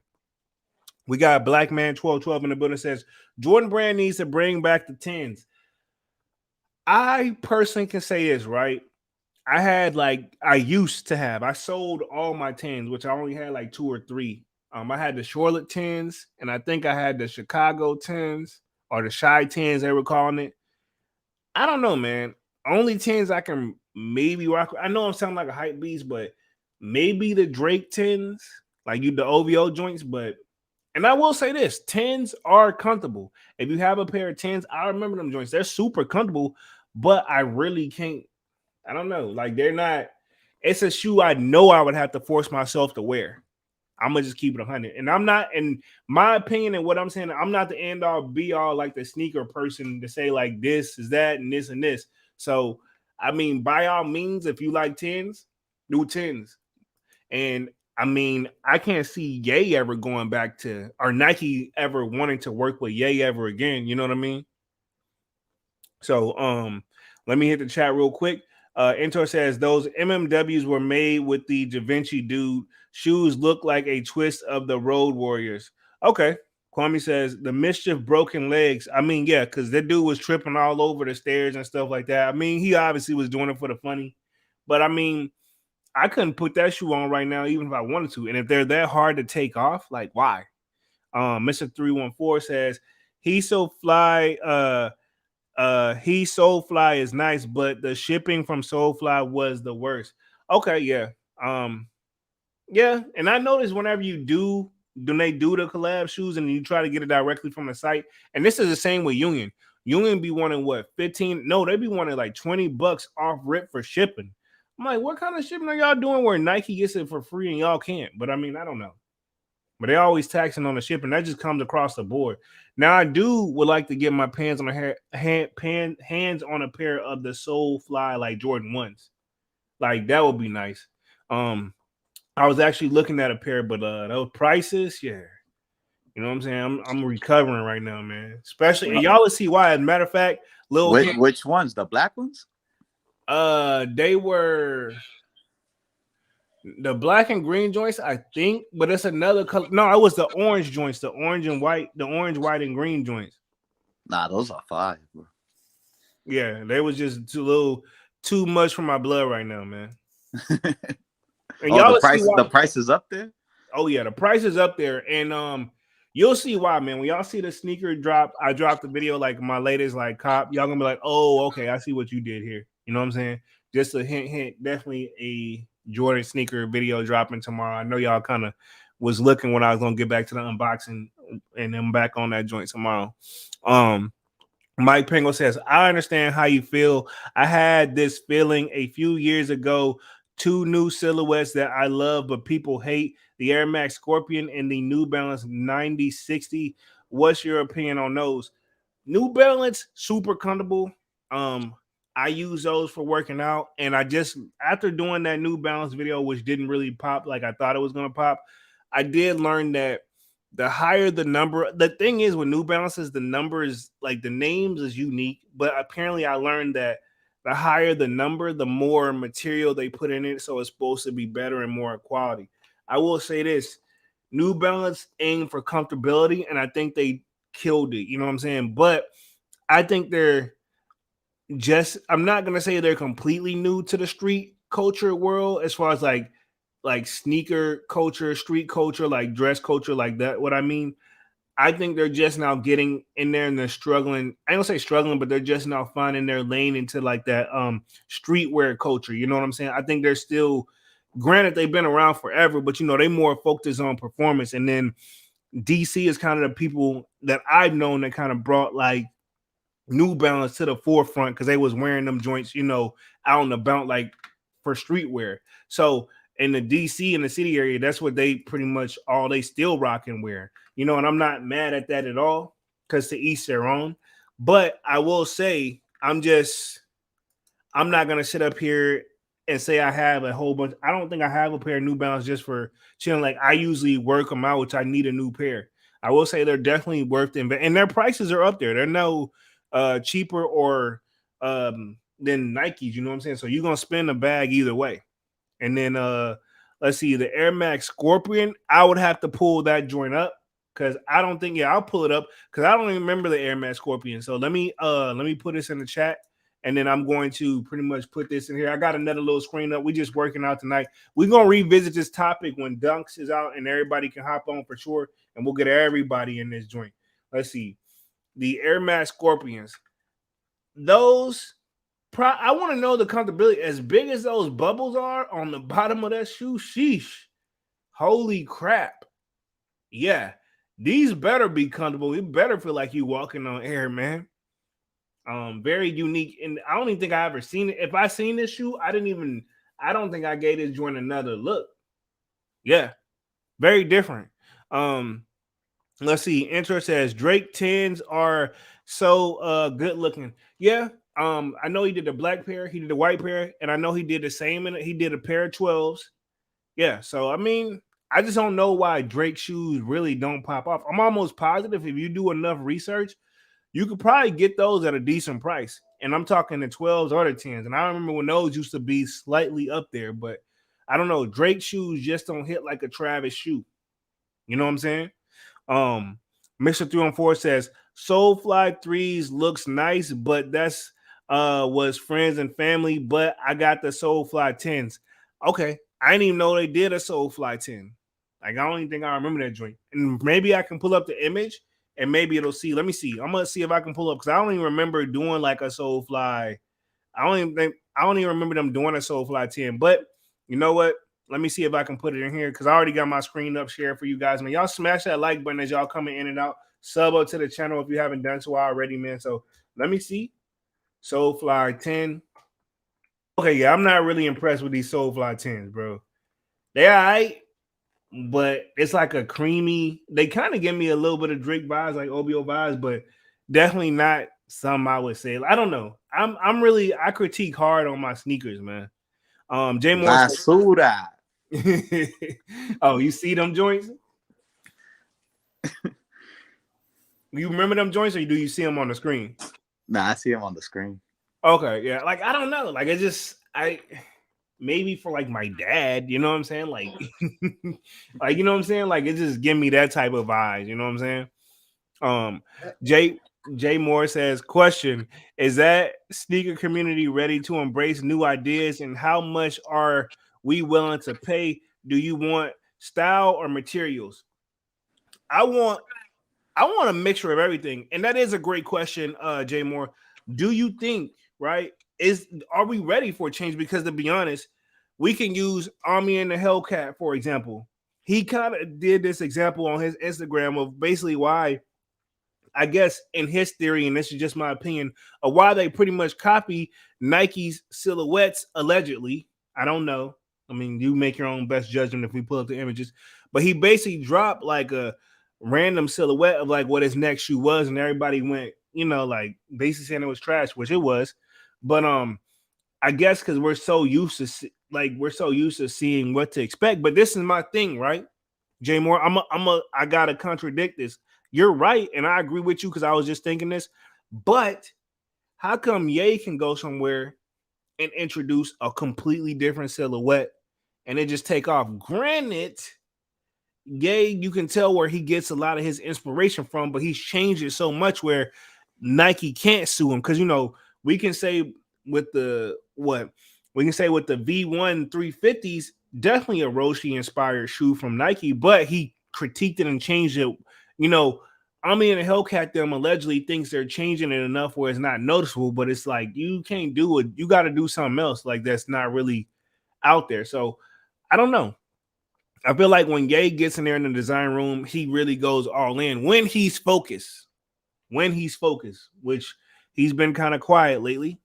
We got Black Man 1212 in the building says Jordan Brand needs to bring back the tens. I personally can say this, right? I used to have. I sold all my tens, which I only had like two or three. I had the Charlotte tens, and I think I had the Chicago tens or the Shy tens they were calling it. I don't know, man. Only tens I can maybe rock. I know I'm sounding like a hype beast, but maybe the Drake tens, like you the OVO joints. But and I will say this: tens are comfortable. If you have a pair of tens, I remember them joints. They're super comfortable, but I really can't. I don't know. Like they're not. It's a shoe I know I would have to force myself to wear. I'm gonna just keep it 100. And I'm not, in my opinion, and what I'm saying, I'm not the end all be all like the sneaker person to say like this is that and this and this. So I mean, by all means, if you like tens, do tens. And I mean, I can't see Ye ever going back to or Nike ever wanting to work with Ye ever again. You know what I mean? So let me hit the chat real quick. Entor says those MMWs were made with the Da Vinci dude. Shoes look like a twist of the Road Warriors. Okay. Kwame says the mischief broken legs. I mean, yeah, because that dude was tripping all over the stairs and stuff like that. I mean, he obviously was doing it for the funny, but I mean, I couldn't put that shoe on right now, even if I wanted to. And if they're that hard to take off, like why? Mr. 314 says he's so fly. He Soulfly is nice, but the shipping from Soulfly was the worst. Okay, yeah. Um, yeah, and I noticed whenever you do when they do the collab shoes and you try to get it directly from the site, and this is the same with Union. Union be wanting what 15? No, they be wanting like $20 off rip for shipping. I'm like, what kind of shipping are y'all doing where Nike gets it for free and y'all can't? But I mean, I don't know. But they always taxing on the shipping. That just comes across the board. Now I would like to get my hands on a pair of the Soul Fly like Jordan ones. Like that would be nice. Um, I was actually looking at a pair, but those prices, yeah. You know what I'm saying? I'm recovering right now, man. Especially and y'all will see why. As a matter of fact, little Which ones? The black ones? they were the black and green joints, I think, but it's another color. No, it was the orange joints, the orange and white, the orange, white, and green joints. Nah, those are fire, bro. Yeah, they was just too much for my blood right now, man. And Oh, y'all will see the why. price is up there. Oh yeah, the price is up there, and you'll see why, man. When y'all see the sneaker drop, I dropped the video like my latest like cop. Y'all gonna be like, oh, okay, I see what you did here. You know what I'm saying? Just a hint. Definitely a Jordan sneaker video dropping tomorrow. I know y'all kind of was looking when I was gonna get back to the unboxing, and then back on that joint tomorrow. Mike Pringle says, I understand how you feel. I had this feeling a few years ago. Two new silhouettes that I love, but people hate the Air Max Scorpion and the New Balance 9060. What's your opinion on those? New Balance, super comfortable. Um, I use those for working out, and I just after doing that New Balance video, which didn't really pop like I thought it was gonna pop, I did learn that the higher the number, the thing is with New Balances, the numbers like the names is unique, but apparently I learned that the higher the number, the more material they put in it, so it's supposed to be better and more quality. I will say this: New Balance aim for comfortability, and I think they killed it. You know what I'm saying? But I think they're just. I'm not gonna say they're completely new to the street culture world as far as like sneaker culture, street culture, like dress culture, like that. What I mean, I think they're just now getting in there and they're struggling. I don't say struggling, but they're just now finding their lane into like that streetwear culture. You know what I'm saying? I think they're still granted they've been around forever, but you know, they more focused on performance. And then DC is kind of the people that I've known that kind of brought like New Balance to the forefront because they was wearing them joints, you know, out and about like for streetwear. So in the DC in the city area, that's what they pretty much all they still rock and wear, you know. And I'm not mad at that at all because to each their own. But I will say, I'm not gonna sit up here. and say I have a whole bunch. I don't think I have a pair of New Balance just for chilling. Like I usually work them out, which I need a new pair. I will say they're definitely worth it, and their prices are up there. They're no cheaper or than Nikes. You know what I'm saying? So you're gonna spend a bag either way. And then let's see, the Air Max Scorpion. I would have to pull that joint up because I don't think I'll pull it up because I don't even remember the Air Max Scorpion. So let me put this in the chat and then I'm going to pretty much put this in here. I got another little screen up. We just working out tonight. We're gonna revisit this topic when Dunks is out and everybody can hop on for sure, and we'll get everybody in this joint. Let's see. The Air Max Scorpions. Those I want to know the comfortability. As big as those bubbles are on the bottom of that shoe, sheesh. Holy crap. Yeah. These better be comfortable. It better feel like you walking on air, man. Very unique. And I don't even think I ever seen it. If I seen this shoe, I don't think I gave this joint another look. Yeah. Very different. Um, let's see. Intro says Drake 10s are so good looking. Yeah. I know he did the black pair, he did the white pair, and I know he did the same he did a pair of 12s. Yeah, so I mean, I just don't know why Drake shoes really don't pop off. I'm almost positive if you do enough research, you could probably get those at a decent price. And I'm talking the 12s or the 10s. And I remember when those used to be slightly up there, but I don't know. Drake shoes just don't hit like a Travis shoe. You know what I'm saying? Um, Mr. 314 says Soulfly threes looks nice, but that's was friends and family. But I got the Soulfly 10s. Okay, I didn't even know they did a Soulfly 10. Like I don't even think I remember that joint. And maybe I can pull up the image and maybe it'll see. Let me see. I'm gonna see if I can pull up because I don't even remember doing like a Soulfly. I don't even remember them doing a Soulfly 10. But you know what? Let me see if I can put it in here because I already got my screen up share for you guys, man. Y'all smash that like button as y'all coming in and out. Sub up to the channel if you haven't done so already, man. So let me see. Soulfly 10. Okay, yeah, I'm not really impressed with these Soulfly 10s, bro. They all right, but it's like a creamy. They kind of give me a little bit of Drake vibes, like OBO vibes, but definitely not some I would say. I don't know. I'm really I critique hard on my sneakers, man. Jay Moore said, Basura. oh, you see them joints? You remember them joints, or do you see them on the screen? Nah, I see him on the screen. Okay, yeah. Like I don't know. Like it just maybe for like my dad, you know what I'm saying? Like like you know what I'm saying? Like it just give me that type of vibes, you know what I'm saying? Um Jay Jay Moore says, question, is that sneaker community ready to embrace new ideas and how much are we willing to pay? Do you want style or materials? I want I want a mixture of everything. And that is a great question, Jay Moore. Do you think, right? Are we ready for a change? Because to be honest, we can use Army and the Hellcat, for example. He kind of did this example on his Instagram of basically why I guess in his theory, and this is just my opinion, of why they pretty much copy Nike's silhouettes allegedly. I don't know. I mean, you make your own best judgment if we pull up the images. But he basically dropped like a random silhouette of like what his next shoe was, and everybody went, you know, like basically saying it was trash, which it was. But I guess because we're so used to seeing what to expect. But this is my thing, right? Jay Moore, I gotta contradict this. You're right, and I agree with you because I was just thinking this. But how come Ye can go somewhere and introduce a completely different silhouette and it just take off? Granted, Ye, you can tell where he gets a lot of his inspiration from, but he's changed it so much where Nike can't sue him because you know we can say with the what we can say with the V1 350s, definitely a Roshi inspired shoe from Nike, but he critiqued it and changed it. You know, I mean, the Hellcat them allegedly thinks they're changing it enough where it's not noticeable, but it's like you can't do it. You got to do something else like that's not really out there. So I don't know. I feel like when Ye gets in there in the design room, he really goes all in when he's focused. When he's focused, which he's been kind of quiet lately.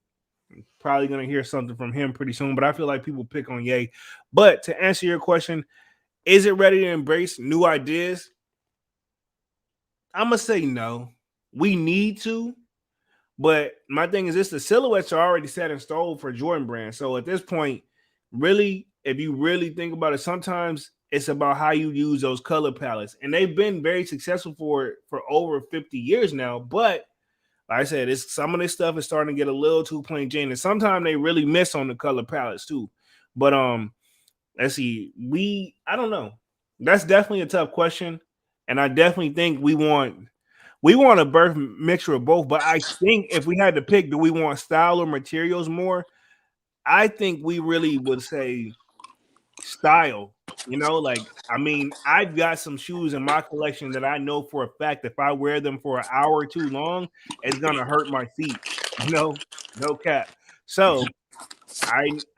Probably gonna hear something from him pretty soon, but I feel like people pick on Ye. But to answer your question, is it ready to embrace new ideas? I'm gonna say no. We need to, but my thing is this: the silhouettes are already set in stone for Jordan Brand. So at this point, really, if you really think about it, sometimes it's about how you use those color palettes, and they've been very successful for over 50 years now. But like I said, it's some of this stuff is starting to get a little too plain Jane, and sometimes they really miss on the color palettes too. But let's see, I don't know. That's definitely a tough question, and I definitely think we want a birth mixture of both. But I think if we had to pick, do we want style or materials more? I think we really would say style. Like I mean, I've got some shoes in my collection that I know for a fact if I wear them for an hour too long, it's gonna hurt my feet. No cap. So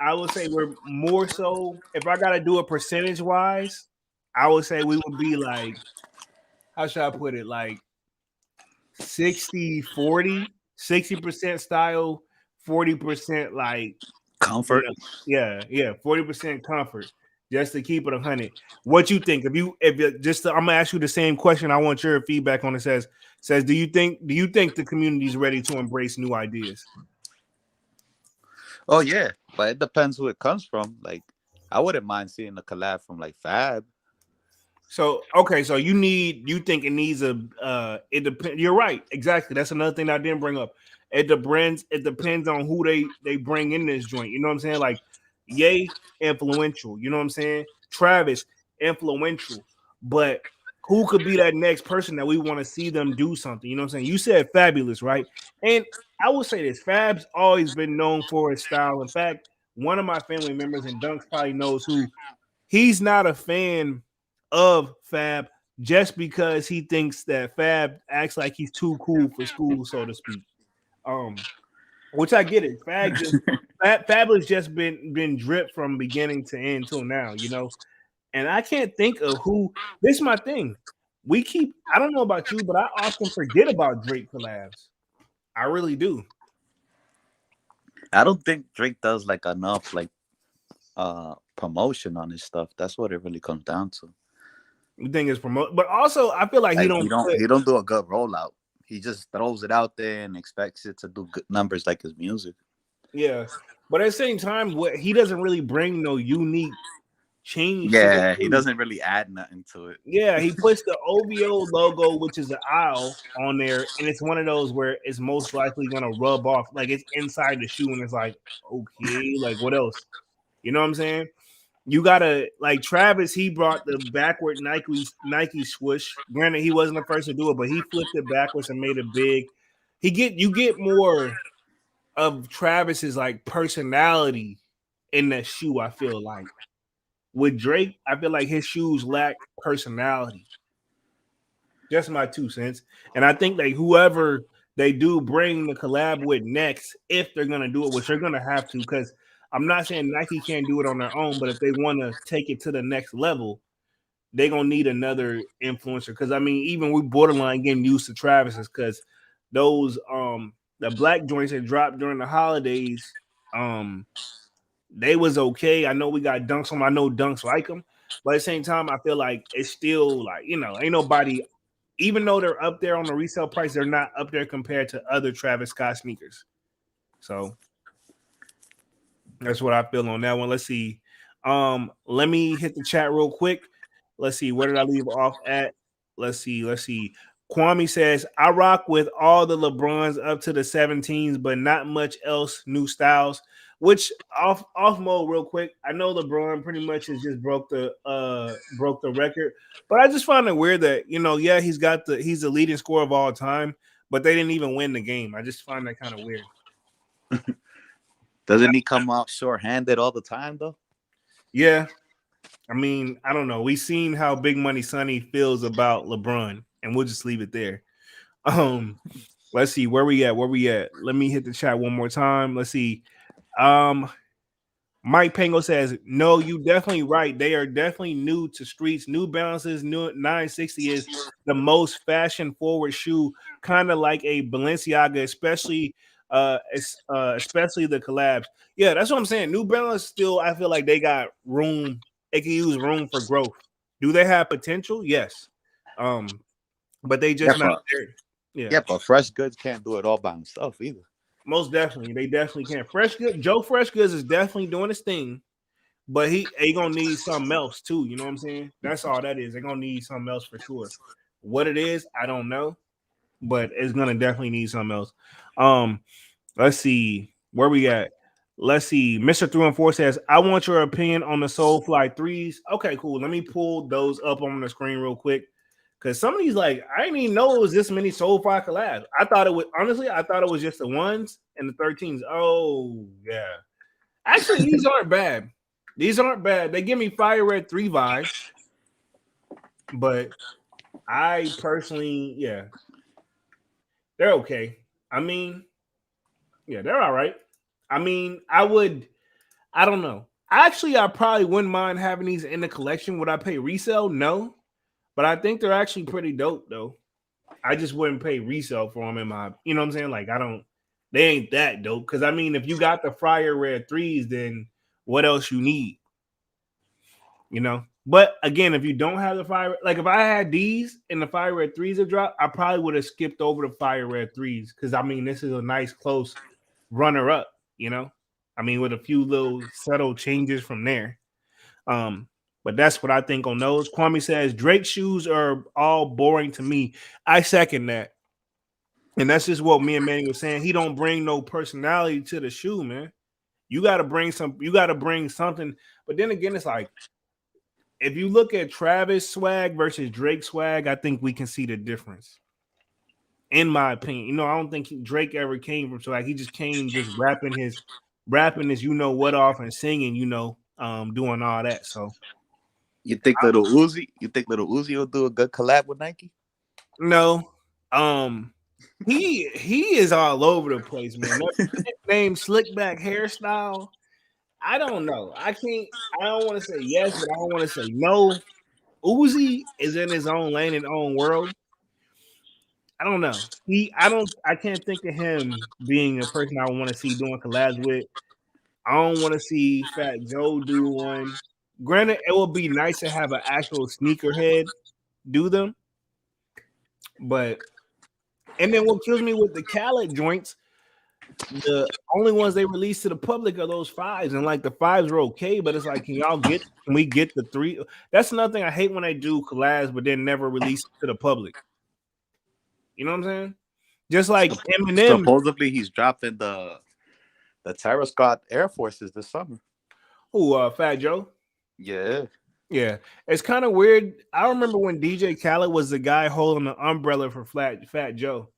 I would say we're more so if I gotta do it percentage wise, I would say we would be like, how should I put it? Like 60-40, 60% style, 40% like Comfort. yeah, yeah, 40% comfort, just to keep it 100. What you think? I'm gonna ask you the same question. I want your feedback on it. Says, do you think the community is ready to embrace new ideas? Oh yeah, but it depends who it comes from. Like, I wouldn't mind seeing a collab from like Fab. So okay, so you think it needs it depends. You're right, exactly. That's another thing I didn't bring up. It depends on who they bring in this joint. You know what I'm saying? Like Ye influential. You know what I'm saying? Travis influential, but who could be that next person that we want to see them do something? You know what I'm saying? You said Fabulous, right? And I will say this: Fab's always been known for his style. In fact, one of my family members and Dunks probably knows who he's not a fan of Fab just because he thinks that Fab acts like he's too cool for school, so to speak. Um, which I get it. Fab has just been dripped from beginning to end till now. And I can't think of who. This is my thing. I don't know about you, but I often forget about Drake collabs. I really do. I don't think Drake does like enough like promotion on his stuff. That's what it really comes down to. The thing is promote, but also I feel like he Like don't put. he don't do a good rollout. He just throws it out there and expects it to do good numbers like his music. Yeah, but at the same time, what he doesn't really bring no unique change to the Yeah, he shoe. doesn't really add nothing to it. Yeah, he puts the OVO logo, which is the owl, on there, and it's one of those where it's most likely gonna rub off, like it's inside the shoe, and it's like, okay, like what else? You know what I'm saying? You gotta like Travis. He brought the backward Nike swoosh. Granted, he wasn't the first to do it, but he flipped it backwards and made it big. You get more of Travis's like personality in that shoe. I feel like with Drake, I feel like his shoes lack personality. Just my 2 cents. And I think that whoever they do bring the collab with next, if they're gonna do it, which they're gonna have to, because I'm not saying Nike can't do it on their own, but if they want to take it to the next level, they're gonna need another influencer. Because I mean, even we borderline getting used to Travis's because those the black joints that dropped during the holidays, um, they was okay. I know we got dunks on. I know dunks like them, but at the same time, I feel like it's still like ain't nobody. Even though they're up there on the resale price, they're not up there compared to other Travis Scott sneakers. So that's what I feel on that one. Let's see. Let me hit the chat real quick. Let's see. Where did I leave off at? Let's see. Kwame says, I rock with all the LeBrons up to the 17s, but not much else, new styles. Which off mode real quick. I know LeBron pretty much has just broke the record, but I just find it weird that yeah, he's the leading scorer of all time, but they didn't even win the game. I just find that kind of weird. Doesn't he come out short-handed all the time though? Yeah, I mean, I don't know. We've seen how Big Money Sonny feels about LeBron, and we'll just leave it there. Um, let's see where we at. Where we at? Let me hit the chat one more time. Let's see. Um, Mike Pango says, "No, you definitely right. They are definitely new to streets. New Balances, new 960 is the most fashion forward shoe, kind of like a Balenciaga, especially the collabs. Yeah, that's what I'm saying. New Balance still, I feel like they got room. They can use room for growth. Do they have potential? Yes. Um, but they Yeah, just not but there. Yeah, yeah, but Fresh Goods can't do it all by himself either. most definitely. They definitely can. Fresh Good Joe Fresh Goods is definitely doing his thing. but he gonna need something else too. You know what I'm saying? That's all that is. They're gonna need something else for sure. What it is, I don't know, but it's gonna definitely need something else. Um, let's see where we at. Let's see. Mr. Through and Four says, I want your opinion on the Soulfly threes. Okay, cool. Let me pull those up on the screen real quick. Cause some of these, like, I didn't even know it was this many Soulfly collabs. I thought it was honestly, I thought it was just the ones and the 13s. Oh, yeah. Actually, these aren't bad. These aren't bad. They give me Fire Red 3 vibes, but I personally, yeah, they're okay. I mean, yeah, they're all right. I mean, I don't know. Actually, I probably wouldn't mind having these in the collection. Would I pay resale? No, but I think they're actually pretty dope though. I just wouldn't pay resale for them in my, you know what I'm saying? Like, I don't, they ain't that dope. Cause I mean, if you got the Fire Red threes, then what else you need? You know. But again, if you don't have the fire, like if I had these and the Fire Red threes have dropped, I probably would have skipped over the Fire Red threes because I mean this is a nice close runner up. You know, I mean with a few little subtle changes from there. Um, but that's what I think on those. Kwame says Drake's shoes are all boring to me. I second that, and that's just what me and Manny was saying. He don't bring no personality to the shoe, man. You got to bring some. You got to bring something. But then again, it's like if you look at Travis swag versus Drake swag, I think we can see the difference. In my opinion, you know, I don't think Drake ever came from swag. He just came just rapping his you know what off and singing, you know, doing all that. So You think little Uzi? You think little Uzi will do a good collab with Nike? no, um, he is all over the place, man. That name slick back hairstyle. I don't know. I can't. I don't want to say yes, but I don't want to say no. Uzi is in his own lane and own world. I don't know. I can't think of him being a person I want to see doing collabs with. I don't want to see Fat Joe do one. Granted, it would be nice to have an actual sneakerhead do them, but and then what kills me with the Khaled joints, the only ones they release to the public are those fives, and like the fives are okay, but it's like, can we get the three? That's another thing I hate when they do collabs, but then never release it to the public. You know what I'm saying? Just like Eminem. Supposedly he's dropping the Terror Scott Air Forces this summer. Who Fat Joe? Yeah. Yeah, it's kind of weird. I remember when DJ Khaled was the guy holding the umbrella for Fat Joe.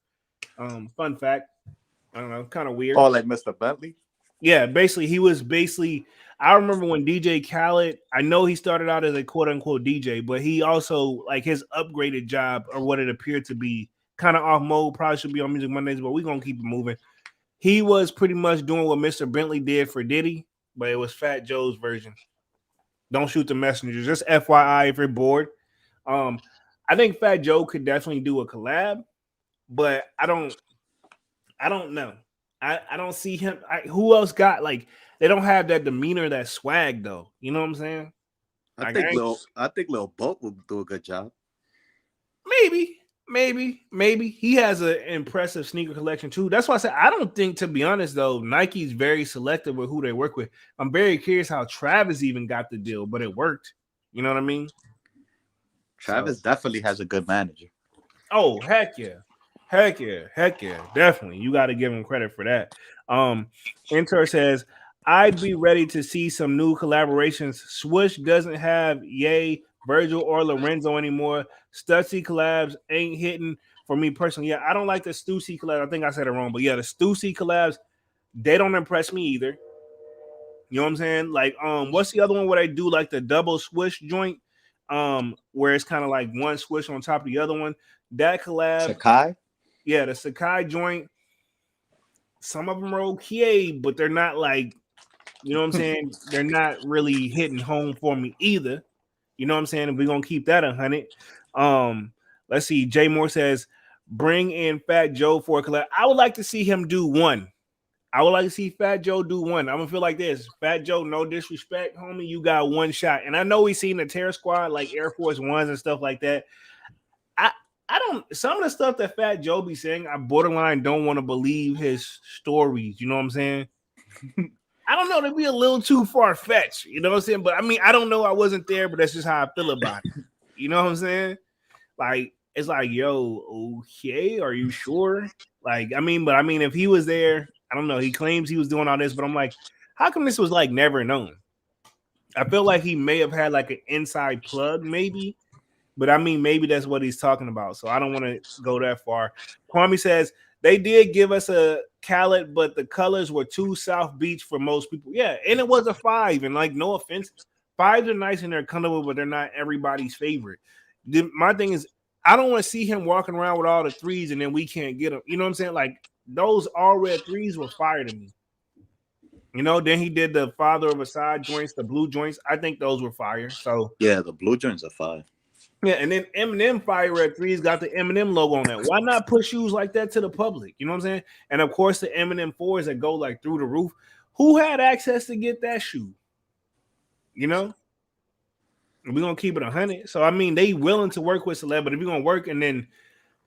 Fun fact. I don't know, kind of weird. Oh, like Mr. Bentley? Yeah, basically, he was basically. I remember when DJ Khaled. I know he started out as a quote unquote DJ, but he also like his upgraded job or what it appeared to be kind of off mode. Probably should be on Music Mondays, but we're gonna keep it moving. He was pretty much doing what Mr. Bentley did for Diddy, but it was Fat Joe's version. Don't shoot the messengers. Just FYI, if you're bored. Um, I think Fat Joe could definitely do a collab, but I don't know. I don't see him. Who else got like they don't have that demeanor, that swag though. You know what I'm saying? Like I think Lil Boat will do a good job. maybe he has an impressive sneaker collection too. That's why I said I don't think, to be honest though, Nike's very selective with who they work with. I'm very curious how Travis even got the deal, but it worked. You know what I mean? So, Travis definitely has a good manager. oh heck yeah, definitely. You got to give him credit for that. Inter says I'd be ready to see some new collaborations. Swish doesn't have Ye, Virgil, or Lorenzo anymore. Stussy collabs ain't hitting for me personally. Yeah, I don't like the Stussy collabs. I think I said it wrong, but yeah, the Stussy collabs, they don't impress me either. You know what I'm saying? Like, what's the other one where they do like the double swish joint? Where it's kind of like one swish on top of the other one. That collab, Sakai? yeah, the Sakai joint. Some of them are okay, but they're not like, you know what I'm saying? They're not really hitting home for me either. You know what I'm saying? If we're gonna keep that 100. Let's see. Jay Moore says, bring in Fat Joe for a collab. I would like to see him do one. I would like to see Fat Joe do one. I'm gonna feel like this. Fat Joe, no disrespect, homie. You got one shot. And I know we've seen the Terror Squad, like Air Force Ones and stuff like that. I I don't, some of the stuff that Fat Joe be saying, I borderline don't want to believe his stories. You know what I'm saying? I don't know, to be a little too far fetched. You know what I'm saying? But I mean, I don't know. I wasn't there, but that's just how I feel about it. You know what I'm saying? Like, it's like, yo, okay, are you sure? Like, I mean, but I mean, if he was there, I don't know. He claims he was doing all this, but I'm like, how come this was like never known? I feel like he may have had like an inside plug, maybe. But I mean, maybe that's what he's talking about. So I don't want to go that far. Kwame says they did give us a Khaled, but the colors were too South Beach for most people. Yeah, and it was a 5. And like, no offense, 5s are nice and they're comfortable, but they're not everybody's favorite. My thing is, I don't want to see him walking around with all the 3s and then we can't get them. You know what I'm saying? Like, those all red 3s were fire to me. You know, then he did the father of a side joints, the blue joints. I think those were fire. So Yeah, the blue joints are fire. yeah, and then Eminem Fire Red 3's got the Eminem logo on that. Why not push shoes like that to the public? You know what I'm saying? And of course, the Eminem 4s that go like through the roof. Who had access to get that shoe? You know, we're gonna keep it 100. So I mean, they willing to work with celeb, but if you're gonna work and then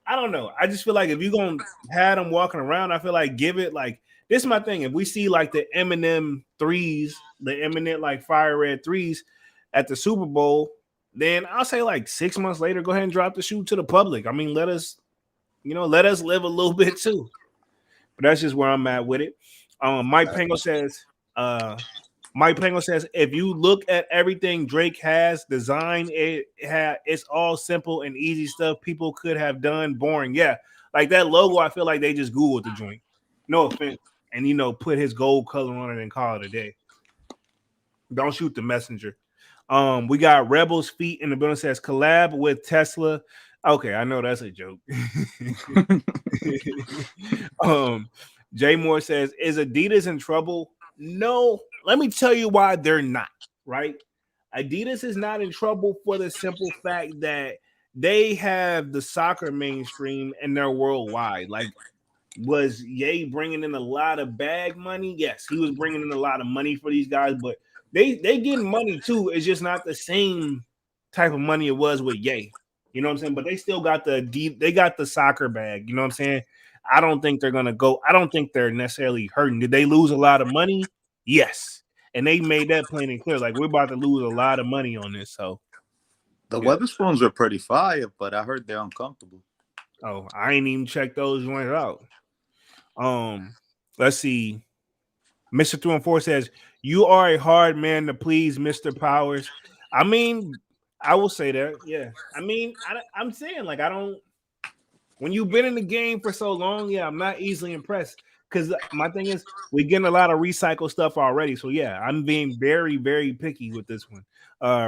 I don't know. I just feel like if you're gonna have them walking around, I feel like give it like this is my thing. If we see like the Eminem 3s, the Eminem like Fire Red 3s at the Super Bowl, then I'll say like 6 months later, go ahead and drop the shoe to the public. I mean, let us, let us live a little bit too. But that's just where I'm at with it. Uh, Mike Pango says, if you look at everything Drake has designed, it's all simple and easy stuff people could have done. Boring, yeah. Like that logo, I feel like they just Googled the joint. No offense, and put his gold color on it and call it a day. Don't shoot the messenger. We got Rebels Feet in the building says collab with Tesla. Okay, I know that's a joke. Jay Moore says, is Adidas in trouble? No, let me tell you why they're not, right? Adidas is not in trouble for the simple fact that they have the soccer mainstream and they're worldwide. Like, was Ye bringing in a lot of bag money? Yes, he was bringing in a lot of money for these guys, but they getting money too. It's just not the same type of money it was with Ye. You know what I'm saying? But they still got they got the soccer bag. You know what I'm saying? I don't think they're gonna go. I don't think they're necessarily hurting. Did they lose a lot of money? Yes, and they made that plain and clear. Like, we're about to lose a lot of money on this. So The yeah. Weatherspoons were pretty fire, but I heard they're uncomfortable. Oh, I ain't even checked those joints out. Let's see. Mr. 214 says, you are a hard man to please, Mr. Powers. I mean, I will say that. Yeah. I mean, I'm saying, like, I don't, when you've been in the game for so long, yeah, I'm not easily impressed. Because my thing is, we're getting a lot of recycled stuff already. So, yeah, I'm being very, very picky with this one.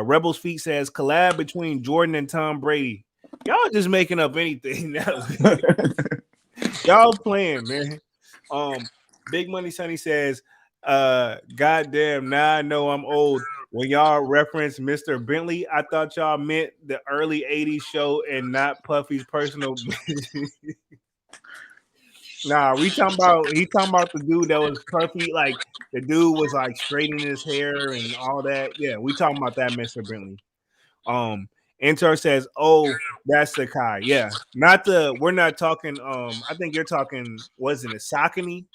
Rebels Feet says, collab between Jordan and Tom Brady. Y'all just making up anything now. Y'all playing, man. Big Money Sonny says, goddamn, now I know I'm old. When y'all reference Mr. Bentley, I thought y'all meant the early 80s show and not Puffy's personal. Nah, he talking about the dude that was Puffy, like the dude was like straightening his hair and all that. Yeah, we talking about that Mr. Bentley. Enter says, "Oh, that's the Kai." Yeah, not the. We're not talking. I think you're talking. Wasn't it Saucony?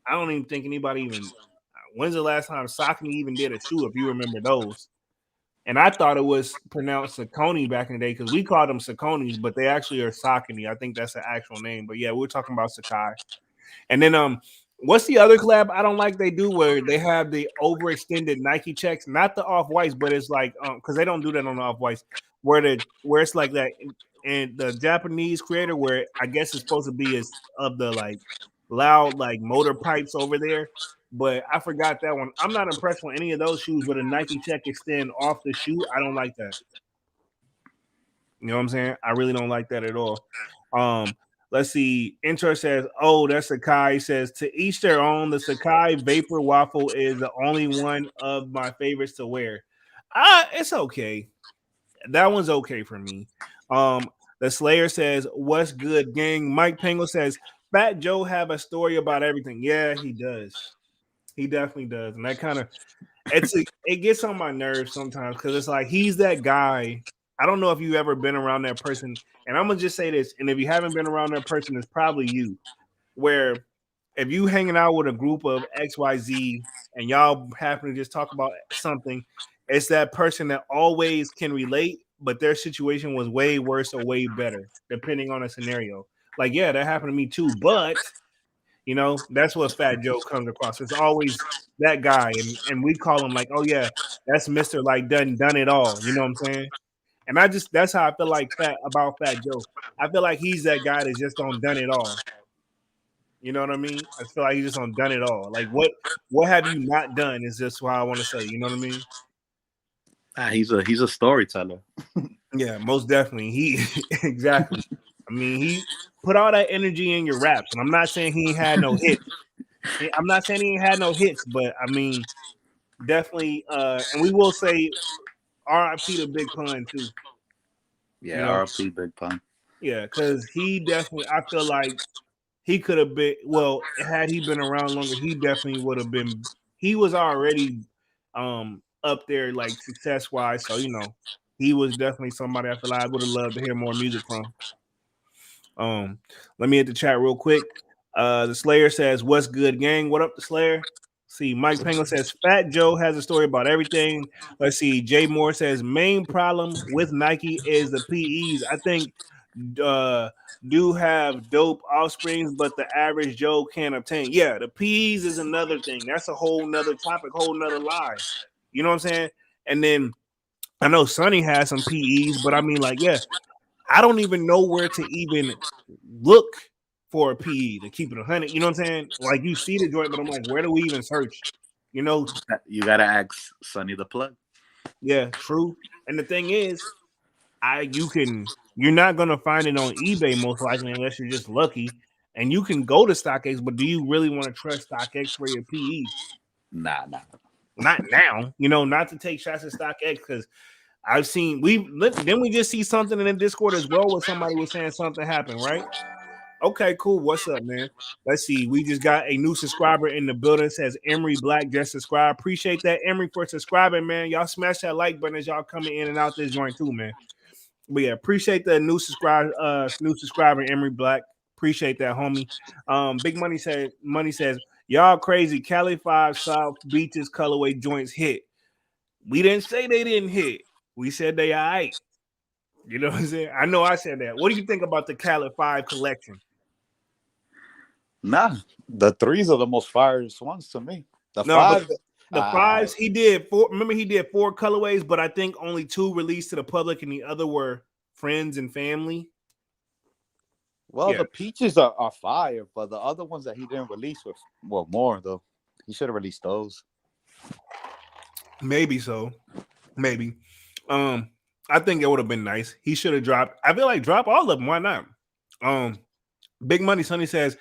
I don't even think anybody even. When's the last time Saucony even did a shoe? If you remember those, and I thought it was pronounced Saucony back in the day because we called them Sauconys, but they actually are Saucony. I think that's the actual name. But yeah, we're talking about Sakai. And then what's the other collab I don't like they do where they have the overextended Nike checks, not the off whites, but it's like because they don't do that on the off whites, where it's like that and the Japanese creator where I guess it's supposed to be is of the like loud like motor pipes over there. But I forgot that one. I'm not impressed with any of those shoes where the Nike check extend off the shoe. I don't like that. You know what I'm saying? I really don't like that at all. Um, let's see. Intro says, "Oh, that's Sakai." He says, "To each their own. The Sakai Vapor Waffle is the only one of my favorites to wear. It's okay. That one's okay for me." Um, the Slayer says, "What's good, gang?" Mike Pingle says, "Fat Joe have a story about everything." Yeah, he does. He definitely does, and that kind of it gets on my nerves sometimes because it's like he's that guy. I don't know if you've ever been around that person, and I'm gonna just say this, and if you haven't been around that person, it's probably you. Where if you hanging out with a group of XYZ and y'all happen to just talk about something, it's that person that always can relate, but their situation was way worse or way better, depending on the scenario. Like, yeah, that happened to me too, but that's what Fat Joe comes across. It's always that guy, and we call him like, oh yeah, that's Mister like done it all. You know what I'm saying? And that's how I feel like Fat Joe. I feel like he's that guy that's just on done it all. You know what I mean? I feel like he's just on done it all. Like what have you not done is just what I want to say. You know what I mean? He's a storyteller. Yeah, most definitely. He exactly. I mean, he put all that energy in your raps, and I'm not saying he ain't had no hits. I'm not saying he ain't had no hits, but I mean, definitely. And we will say R.I.P. to Big Pun too. Yeah, You know, R.I.P. Big Pun. yeah, because he definitely. I feel like he could have been. Well, had he been around longer, he definitely would have been. He was already up there like success wise, so he was definitely somebody I feel like I would have loved to hear more music from. Let me hit the chat real quick. The Slayer says, "What's good, gang? What up, the Slayer?" See, Mike Penguin says, "Fat Joe has a story about everything." Let's see. Jay Moore says, "Main problem with Nike is the PEs. I think uh do have dope offsprings, but the average Joe can't obtain." Yeah, the PEs is another thing. That's a whole nother topic, whole nother lie. You know what I'm saying? And then I know Sonny has some PEs, but I mean, like, yeah, I don't even know where to even look for a PE to keep it 100. You know what I'm saying? Like you see the joint, but I'm like, where do we even search? You know? You gotta ask Sonny the Plug. Yeah, true. And the thing is, you're not gonna find it on eBay most likely unless you're just lucky. And you can go to StockX, but do you really want to trust StockX for your PEs? Nah, nah. Not now, not to take shots at StockX because I've seen we just see something in the Discord as well where somebody was saying something happened, right? Okay, cool. What's up, man? Let's see. We just got a new subscriber in the building. It says Emery Black just subscribed. Appreciate that, Emery, for subscribing, man. Y'all smash that like button as y'all coming in and out this joint too, man. But yeah, appreciate the new subscriber, Emery Black. Appreciate that, homie. Big Money says, y'all crazy. Cali 5 South Beaches colorway joints hit. We didn't say they didn't hit. We said they all right. You know what I'm saying? I know I said that. What do you think about the Cali 5 collection? Nah, the threes are the most fire ones to me. The No, but five, the fives he did four. Remember, he did four colorways, but I think only two released to the public, and the other were friends and family. well, Yeah, the peaches are fire, but the other ones that he didn't release were more though. He should have released those. maybe so, maybe. Um, I think it would have been nice. He should have dropped. I feel like drop all of them. Why not? Um, Big Money Sonny says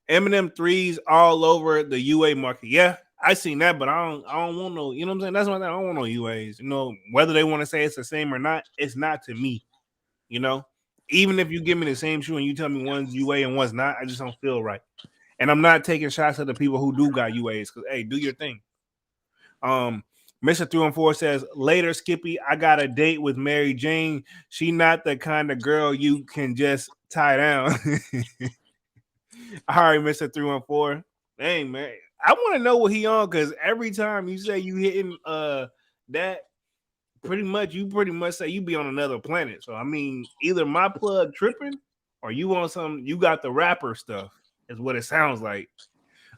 Eminem threes all over the UA market. Yeah, I seen that, but I don't want no. You know what I'm saying? That's why I don't want no UAs. Whether they want to say it's the same or not, it's not to me. You know, even if you give me the same shoe and you tell me one's UA and one's not, I just don't feel right. And I'm not taking shots at the people who do got UAs because hey, do your thing. Um, Mr. 314 says later, Skippy, I got a date with Mary Jane. She not the kind of girl you can just tie down. All right, Mr. 314. Dang, man. I want to know what he on because every time you say you hitting that pretty much say you be on another planet. So I mean, either my plug tripping or you on some you got the rapper stuff is what it sounds like.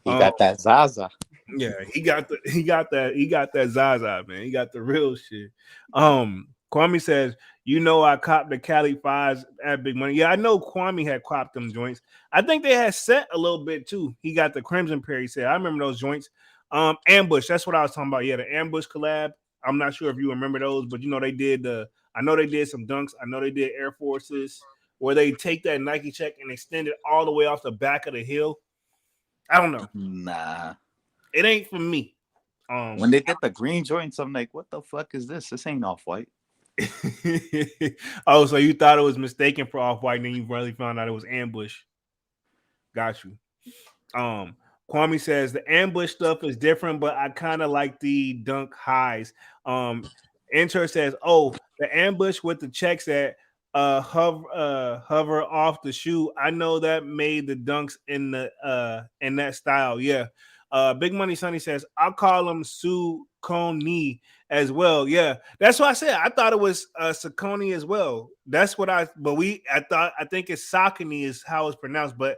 He got that Zaza. Yeah, he got that Zaza, man. He got the real shit. Kwame says, I copped the Cali fives at Big Money. Yeah, I know Kwame had copped them joints. I think they had set a little bit too. He got the Crimson Pair. He said, I remember those joints. Ambush, that's what I was talking about. Yeah, the Ambush collab. I'm not sure if you remember those, but they did I know they did some dunks. I know they did Air Forces where they take that Nike check and extend it all the way off the back of the hill. I don't know. Nah. It ain't for me. When they did the green joints, I'm like, what the fuck is this? This ain't off white. Oh, so you thought it was mistaken for off white, and then you really found out it was ambush. Got you. Kwame says the ambush stuff is different, but I kind of like the dunk highs. Enter says, oh, the ambush with the checks that hover off the shoe. I know that made the dunks in that style. Yeah. Big Money Sonny says, I'll call him Sukoni as well. Yeah, that's what I said. I thought it was Sukoni as well. That's what I think it's Sakani is how it's pronounced, but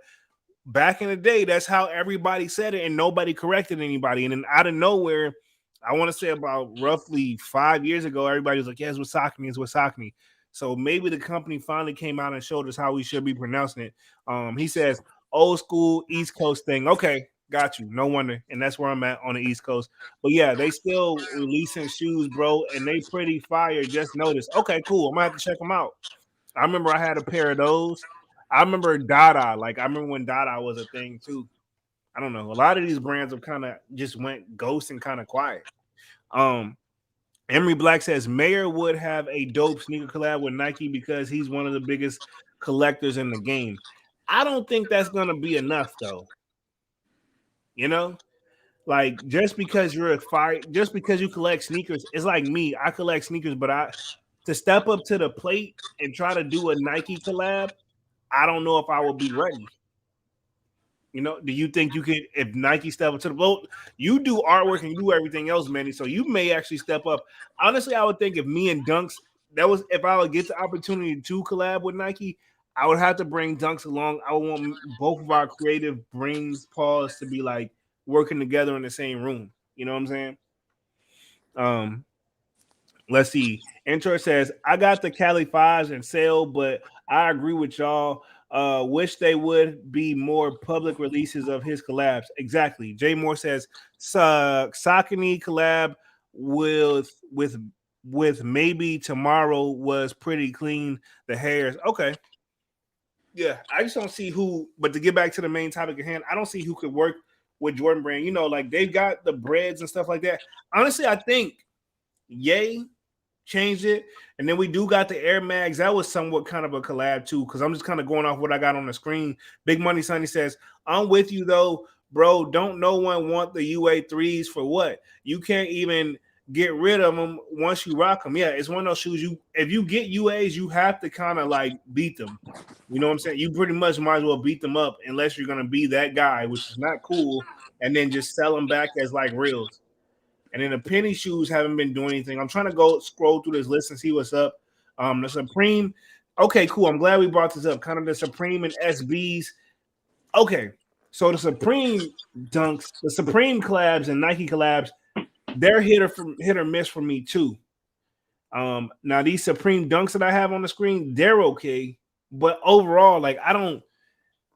back in the day, that's how everybody said it, and nobody corrected anybody. And then out of nowhere, I want to say about roughly 5 years ago, everybody was like, "Yeah, it's Wasakni, it's Wasakni." So maybe the company finally came out and showed us how we should be pronouncing it. He says, "Old school East Coast thing." Okay, got you. No wonder, and that's where I'm at on the East Coast. But yeah, they still releasing shoes, bro, and they pretty fire. Just notice. Okay, cool. I'm gonna have to check them out. I remember I had a pair of those. I remember Dada. Like I remember when Dada was a thing too. I don't know. A lot of these brands have kind of just went ghost and kind of quiet. Um, Emery Black says Mayer would have a dope sneaker collab with Nike because he's one of the biggest collectors in the game. I don't think that's gonna be enough though. You know, like just because you collect sneakers, it's like me. I collect sneakers, but I to step up to the plate and try to do a Nike collab, I don't know if I will be ready. You know, do you think you could, if Nike step up to the boat, you do artwork and you do everything else, Manny? So you may actually step up. Honestly, I would think if me and Dunks, if I would get the opportunity to collab with Nike, I would have to bring Dunks along. I would want both of our creative brains paws to be like working together in the same room. You know what I'm saying? Um, Let's see. Intro says, I got the Cali Fives and sale, but I agree with y'all. Wish they would be more public releases of his collabs. Exactly. Jay Moore says, Sakani collab with maybe tomorrow was pretty clean. The hairs. Okay. Yeah. I just don't see who, but to get back to the main topic at hand, I don't see who could work with Jordan Brand. You know, like they've got the breads and stuff like that. Honestly, I think Yay changed it. And then we do got the Air Mags. That was somewhat kind of a collab too, because I'm just kind of going off what I got on the screen. Big Money Sonny says, I'm with you though, bro. Don't no one want the UA3s for what? You can't even get rid of them once you rock them. Yeah, it's one of those shoes. If you get UAs, you have to kind of like beat them. You know what I'm saying? You pretty much might as well beat them up unless you're gonna be that guy, which is not cool, and then just sell them back as like reals. And then the penny shoes haven't been doing anything. I'm trying to go scroll through this list and see what's up. The Supreme. Okay, cool. I'm glad we brought this up. Kind of the Supreme and SBs. Okay, so the Supreme dunks, the Supreme collabs and Nike collabs, they're hit or miss for me too. Now these Supreme dunks that I have on the screen, they're okay, but overall, like I don't.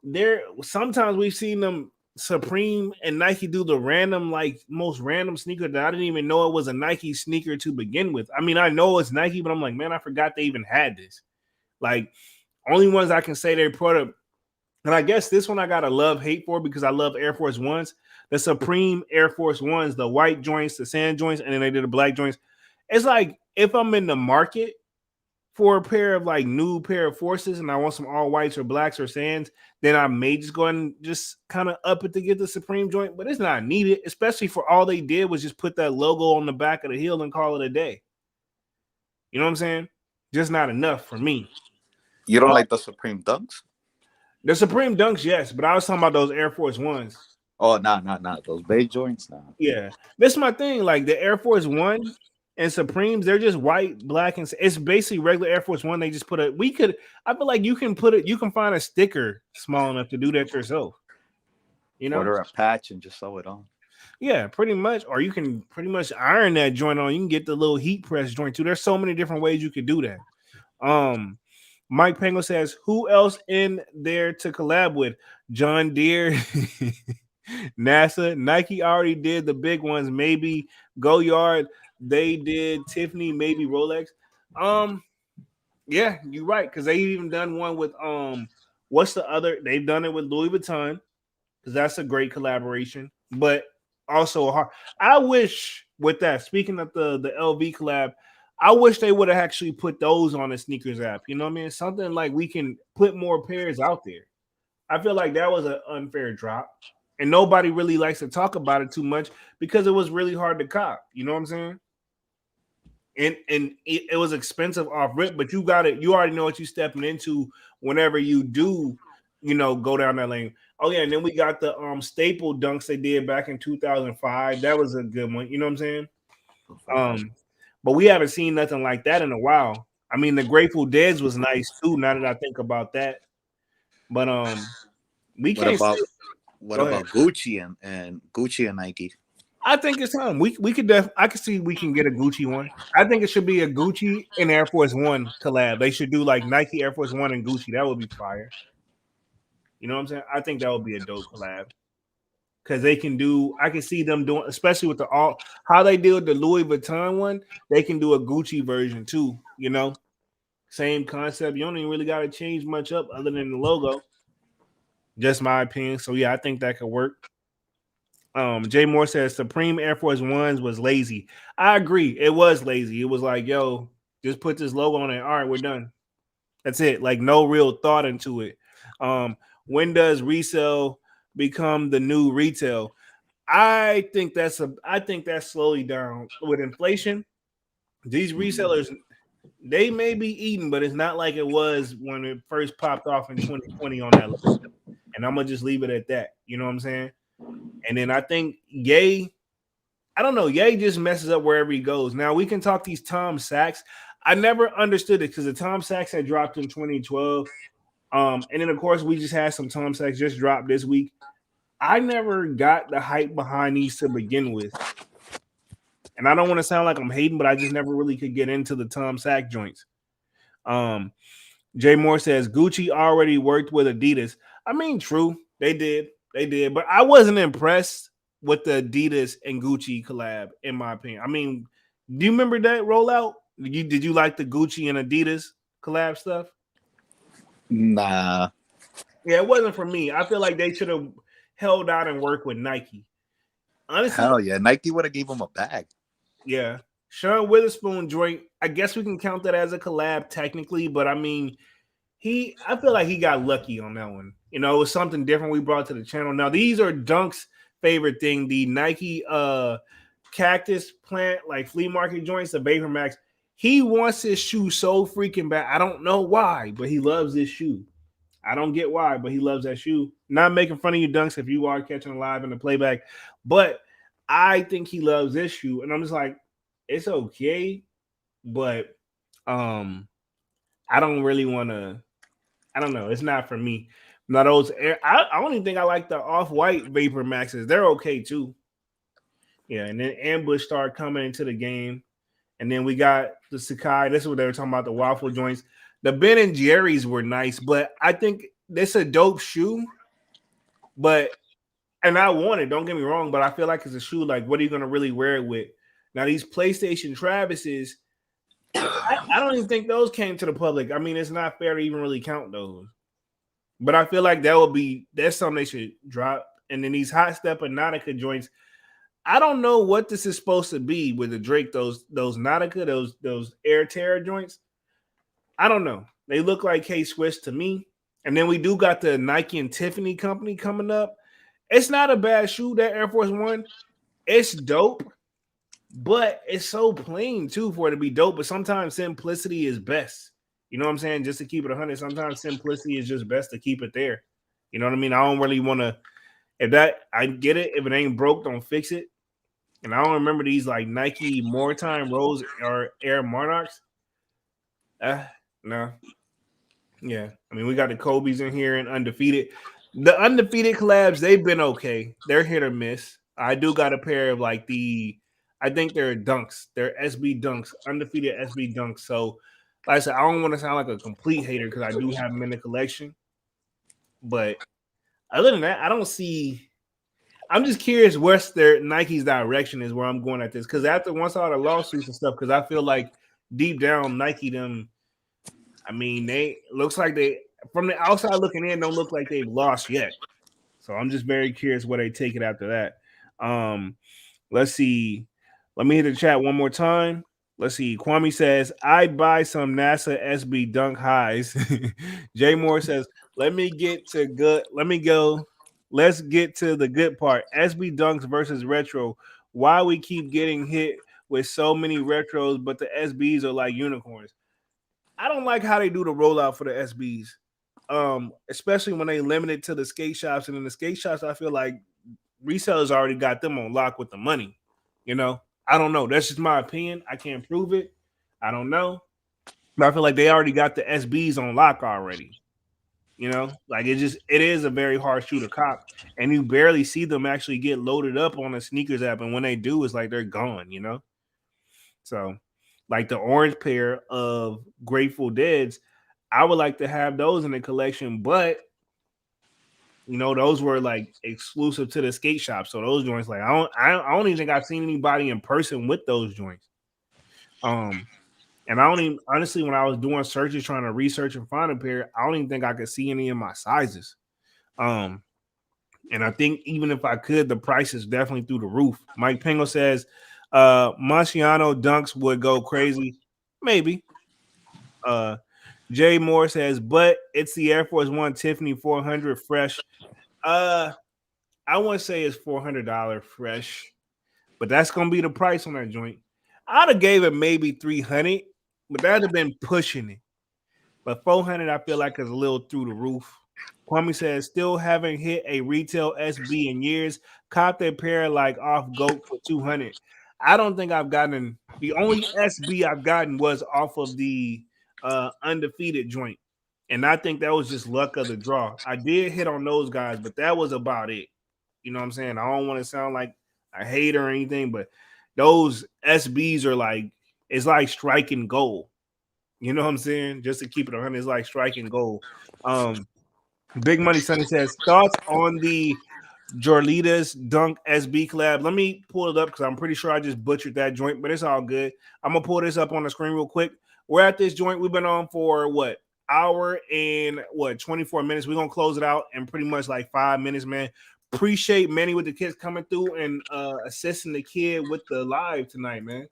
There sometimes we've seen them Supreme and Nike do the random, like most random sneaker that I didn't even know it was a Nike sneaker to begin with. I mean, I know it's Nike, but I'm like, man, I forgot they even had this. Like, only ones I can say they put up. And I guess this one I got a love hate for because I love Air Force Ones. The Supreme Air Force Ones, the white joints, the sand joints, and then they did the black joints. It's like if I'm in the market for a pair of like new pair of forces and I want some all whites or blacks or sands, then I may just go and just kind of up it to get the Supreme joint, but it's not needed, especially for all they did was just put that logo on the back of the heel and call it a day. You know what I'm saying? Just not enough for me. You don't like the Supreme Dunks? The Supreme Dunks, yes, but I was talking about those Air Force Ones. Oh, nah. Those beige joints, nah. Yeah, that's my thing. Like the Air Force One and Supremes, they're just white, black, and it's basically regular Air Force One. They just put a. We could. I feel like you can put it. You can find a sticker small enough to do that yourself. You know, Order a patch and just sew it on. yeah, pretty much. Or you can pretty much iron that joint on. You can get the little heat press joint too. There's so many different ways you could do that. Mike Penguin says, "Who else in there to collab with? John Deere." NASA, Nike already did the big ones. Maybe Go Yard, they did Tiffany, maybe Rolex. Yeah, you're right because they even done one with what's the other? They've done it with Louis Vuitton because that's a great collaboration, but also hard. I wish with that. Speaking of the LV collab, I wish they would have actually put those on the sneakers app. You know what I mean? Something like we can put more pairs out there. I feel like that was an unfair drop. And nobody really likes to talk about it too much because it was really hard to cop. You know what I'm saying? And it was expensive off rip, but you got it. You already know what you're stepping into whenever you do go down that lane. Oh yeah, and then we got the staple dunks they did back in 2005. That was a good one. You know what I'm saying? For sure. Um, but we haven't seen nothing like that in a while. I mean, the Grateful Dead's was nice too. Now that I think about that, but we What can't say. about what Go ahead. about Gucci and Gucci and Nike? I think it's time. We could I could see we can get a Gucci one. I think it should be a Gucci and Air Force One collab. They should do like Nike Air Force One and Gucci. That would be fire. You know what I'm saying? I think that would be a dope collab because they can do. I can see them doing, especially with the all how they did the Louis Vuitton one. They can do a Gucci version too. Same concept. You don't even really got to change much up other than the logo. Just my opinion. So yeah, I think that could work. Jay Moore says Supreme Air Force Ones was lazy. I agree. It was lazy. It was like, yo, just put this logo on it. All right, we're done. That's it. Like no real thought into it. Um, when does resale become the new retail? I think that's slowly down with inflation. These Mm. resellers, they may be eating, but it's not like it was when it first popped off in 2020 on that. And I'm gonna just leave it at that. You know what I'm saying? And then I think Ye, I don't know, Ye just messes up wherever he goes. Now we can talk these Tom Sachs. I never understood it because the Tom Sachs had dropped in 2012. And then of course we just had some Tom Sachs just dropped this week. I never got the hype behind these to begin with. And I don't want to sound like I'm hating, but I just never really could get into the Tom Sack joints. Um, Jay Moore says Gucci already worked with Adidas. I mean, true, they did, but I wasn't impressed with the Adidas and Gucci collab, in my opinion. I mean, do you remember that rollout? Did you like the Gucci and Adidas collab stuff? Nah, Yeah, it wasn't for me. I feel like they should have held out and worked with Nike. Honestly, hell yeah. Nike would have gave him a bag. yeah. Sean Witherspoon joint, I guess we can count that as a collab technically, but I mean, I feel like he got lucky on that one. It was something different we brought to the channel. Now these are Dunk's favorite thing, the Nike cactus plant like flea market joints, the Vapor Max. He wants his shoe so freaking bad. I don't know why, but he loves this shoe. I don't get why, but he loves that shoe. Not making fun of you, Dunks, if you are catching live in the playback, but I think he loves this shoe, and I'm just like, it's okay, but I don't really want to. I don't know. It's not for me. Now those, I don't even think I like the off white Vapor Maxes. They're okay too. Yeah, and then Ambush started coming into the game, and then we got the Sakai. This is what they were talking about, the waffle joints. The Ben and Jerry's were nice, but I think this a dope shoe. But and I want it. Don't get me wrong, but I feel like it's a shoe. Like, what are you gonna really wear it with? Now these PlayStation Travises, I don't even think those came to the public. I mean, it's not fair to even really count those. But I feel like that's something they should drop. And then these hot step and Nautica joints. I don't know what this is supposed to be with the Drake, those Nautica, those Air Terror joints. I don't know. They look like K Swiss to me. And then we do got the Nike and Tiffany company coming up. It's not a bad shoe, that Air Force One. It's dope, but it's so plain too for it to be dope. But sometimes simplicity is best. You know what I'm saying? Just to keep it 100, sometimes simplicity is just best to keep it there. You know what I mean? I don't really want to. If that, I get it. If it ain't broke, don't fix it. And I don't remember these like Nike More Time Rose or Air Monarchs. Uh, no. Yeah. I mean, we got the Kobe's in here and Undefeated. The Undefeated collabs, they've been okay. They're hit or miss. I do got a pair of like I think they're dunks. They're SB dunks, undefeated SB dunks. So, like I said, I don't want to sound like a complete hater because I do have them in the collection. But other than that, I don't see. I'm just curious what's their Nike's direction is where I'm going at this. Because after once all the lawsuits and stuff, because I feel like deep down Nike them. I mean, they looks like they from the outside looking in don't look like they've lost yet. So I'm just very curious where they take it after that. Let's see. Let me hit the chat one more time. Let's see. Kwame says, I'd buy some NASA SB dunk highs. Jay Moore says, let me get to good. Let me go. Let's get to the good part. SB dunks versus retro. Why we keep getting hit with so many retros, but the SBs are like unicorns. I don't like how they do the rollout for the SBs. Especially when they limit it to the skate shops, and in the skate shops, I feel like resellers already got them on lock with the money. You know, I don't know. That's just my opinion. I can't prove it. I don't know, but I feel like they already got the SBs on lock already. You know, like it is a very hard shoe to cop, and you barely see them actually get loaded up on the sneakers app, and when they do, it's like they're gone. You know, so like the orange pair of Grateful Dead's, I would like to have those in the collection, but you know, those were like exclusive to the skate shop. So those joints, like I don't even think I've seen anybody in person with those joints. Um, and I don't even honestly, when I was doing searches trying to research and find a pair, I don't even think I could see any of my sizes. Um, and I think even if I could, the price is definitely through the roof. Mike Pingo says, Marciano dunks would go crazy. Maybe. Uh, Jay Moore says, but it's the Air Force One Tiffany 400 fresh. Uh, I wouldn't say it's $400 fresh, but that's gonna be the price on that joint. I'd have gave it maybe 300, but that'd have been pushing it. But 400, I feel like is a little through the roof. Kwame says, still haven't hit a retail SB in years. Copped a pair like off GOAT for 200. I don't think I've gotten the only SB I've gotten was off of the undefeated joint. And I think that was just luck of the draw. I did hit on those guys, but that was about it. You know what I'm saying? I don't want to sound like a hater or anything, but those SBs are like, it's like striking gold. You know what I'm saying? Just to keep it 100, it's like striking gold. Um, Big Money Sonny says thoughts on the Jorlitas Dunk SB collab. Let me pull it up because I'm pretty sure I just butchered that joint, but it's all good. I'm gonna pull this up on the screen real quick. We're at this joint. We've been on for what hour and what 24 minutes. We're gonna close it out in pretty much like 5 minutes, man. Appreciate Manny with the kids coming through and assisting the kid with the live tonight, man.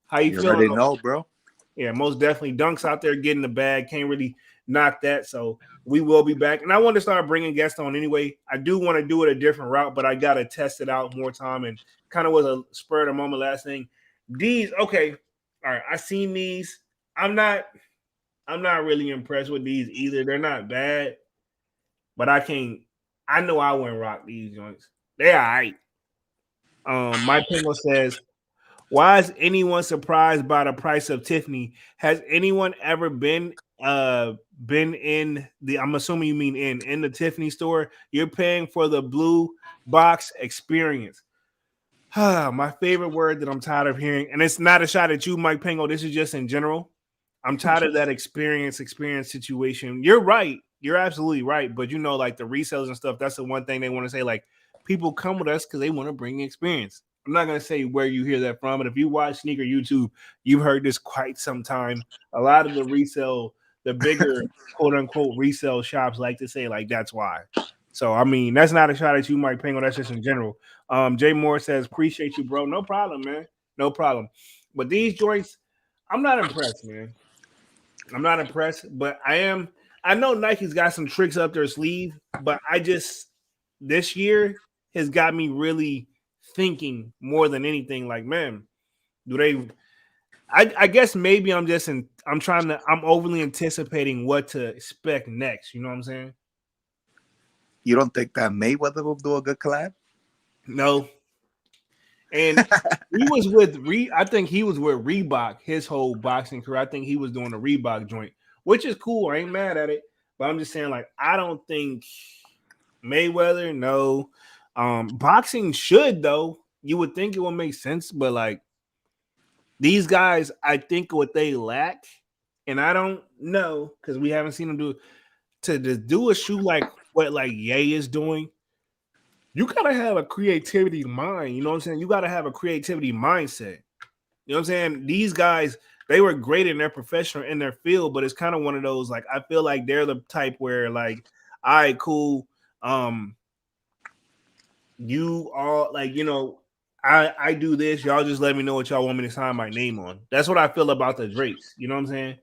How you You feeling? already know, bro. Yeah, most definitely. Dunks out there getting the bag. Can't really knock that. So we will be back. And I want to start bringing guests on anyway. I do want to do it a different route, but I got to test it out more time. And kind of was a spur of the moment last thing. These, okay. All right. I seen these. I'm not I'm not really impressed with these either. They're not bad, but I can't I know I wouldn't rock these joints. They all right. Mike Pingo says, why is anyone surprised by the price of Tiffany? Has anyone ever been in the I'm assuming you mean in the Tiffany store? You're paying for the blue box experience. My favorite word that I'm tired of hearing, and it's not a shot at you, Mike Pingo. This is just in general. I'm tired of that experience situation. You're right. You're absolutely right. But you know, like the resellers and stuff, that's the one thing they want to say. Like people come with us because they want to bring experience. I'm not gonna say where you hear that from, but if you watch sneaker YouTube, you've heard this quite some time. A lot of the bigger quote unquote resale shops like to say like that's why. So I mean, that's not a shot at you, Mike Pingo. That's just in general. Jay Moore says, appreciate you, bro. No problem, man. No problem. But these joints, I'm not impressed, man. I'm not impressed, but I am. I know Nike's got some tricks up their sleeve, but I just this year has got me really thinking more than anything. Like, man, do they? I guess maybe I'm just in. I'm overly anticipating what to expect next. You know what I'm saying? You don't think that Mayweather will do a good collab? No, and he was with I think he was with Reebok his whole boxing career. I think he was doing a Reebok joint, which is cool. I ain't mad at it, but I'm just saying like I don't think Mayweather. No, boxing should though. You would think it would make sense, but like these guys, I think what they lack, and I don't know because we haven't seen them do to just do a shoe like what like Ye is doing. You gotta have a creativity mind. You know what I'm saying? You gotta have a creativity mindset. You know what I'm saying? These guys, they were great in their profession in their field, but it's kind of one of those like I feel like they're the type where like, all right, cool. Um, you all like, you know, I do this, y'all just let me know what y'all want me to sign my name on. That's what I feel about the Drakes. You know what I'm saying?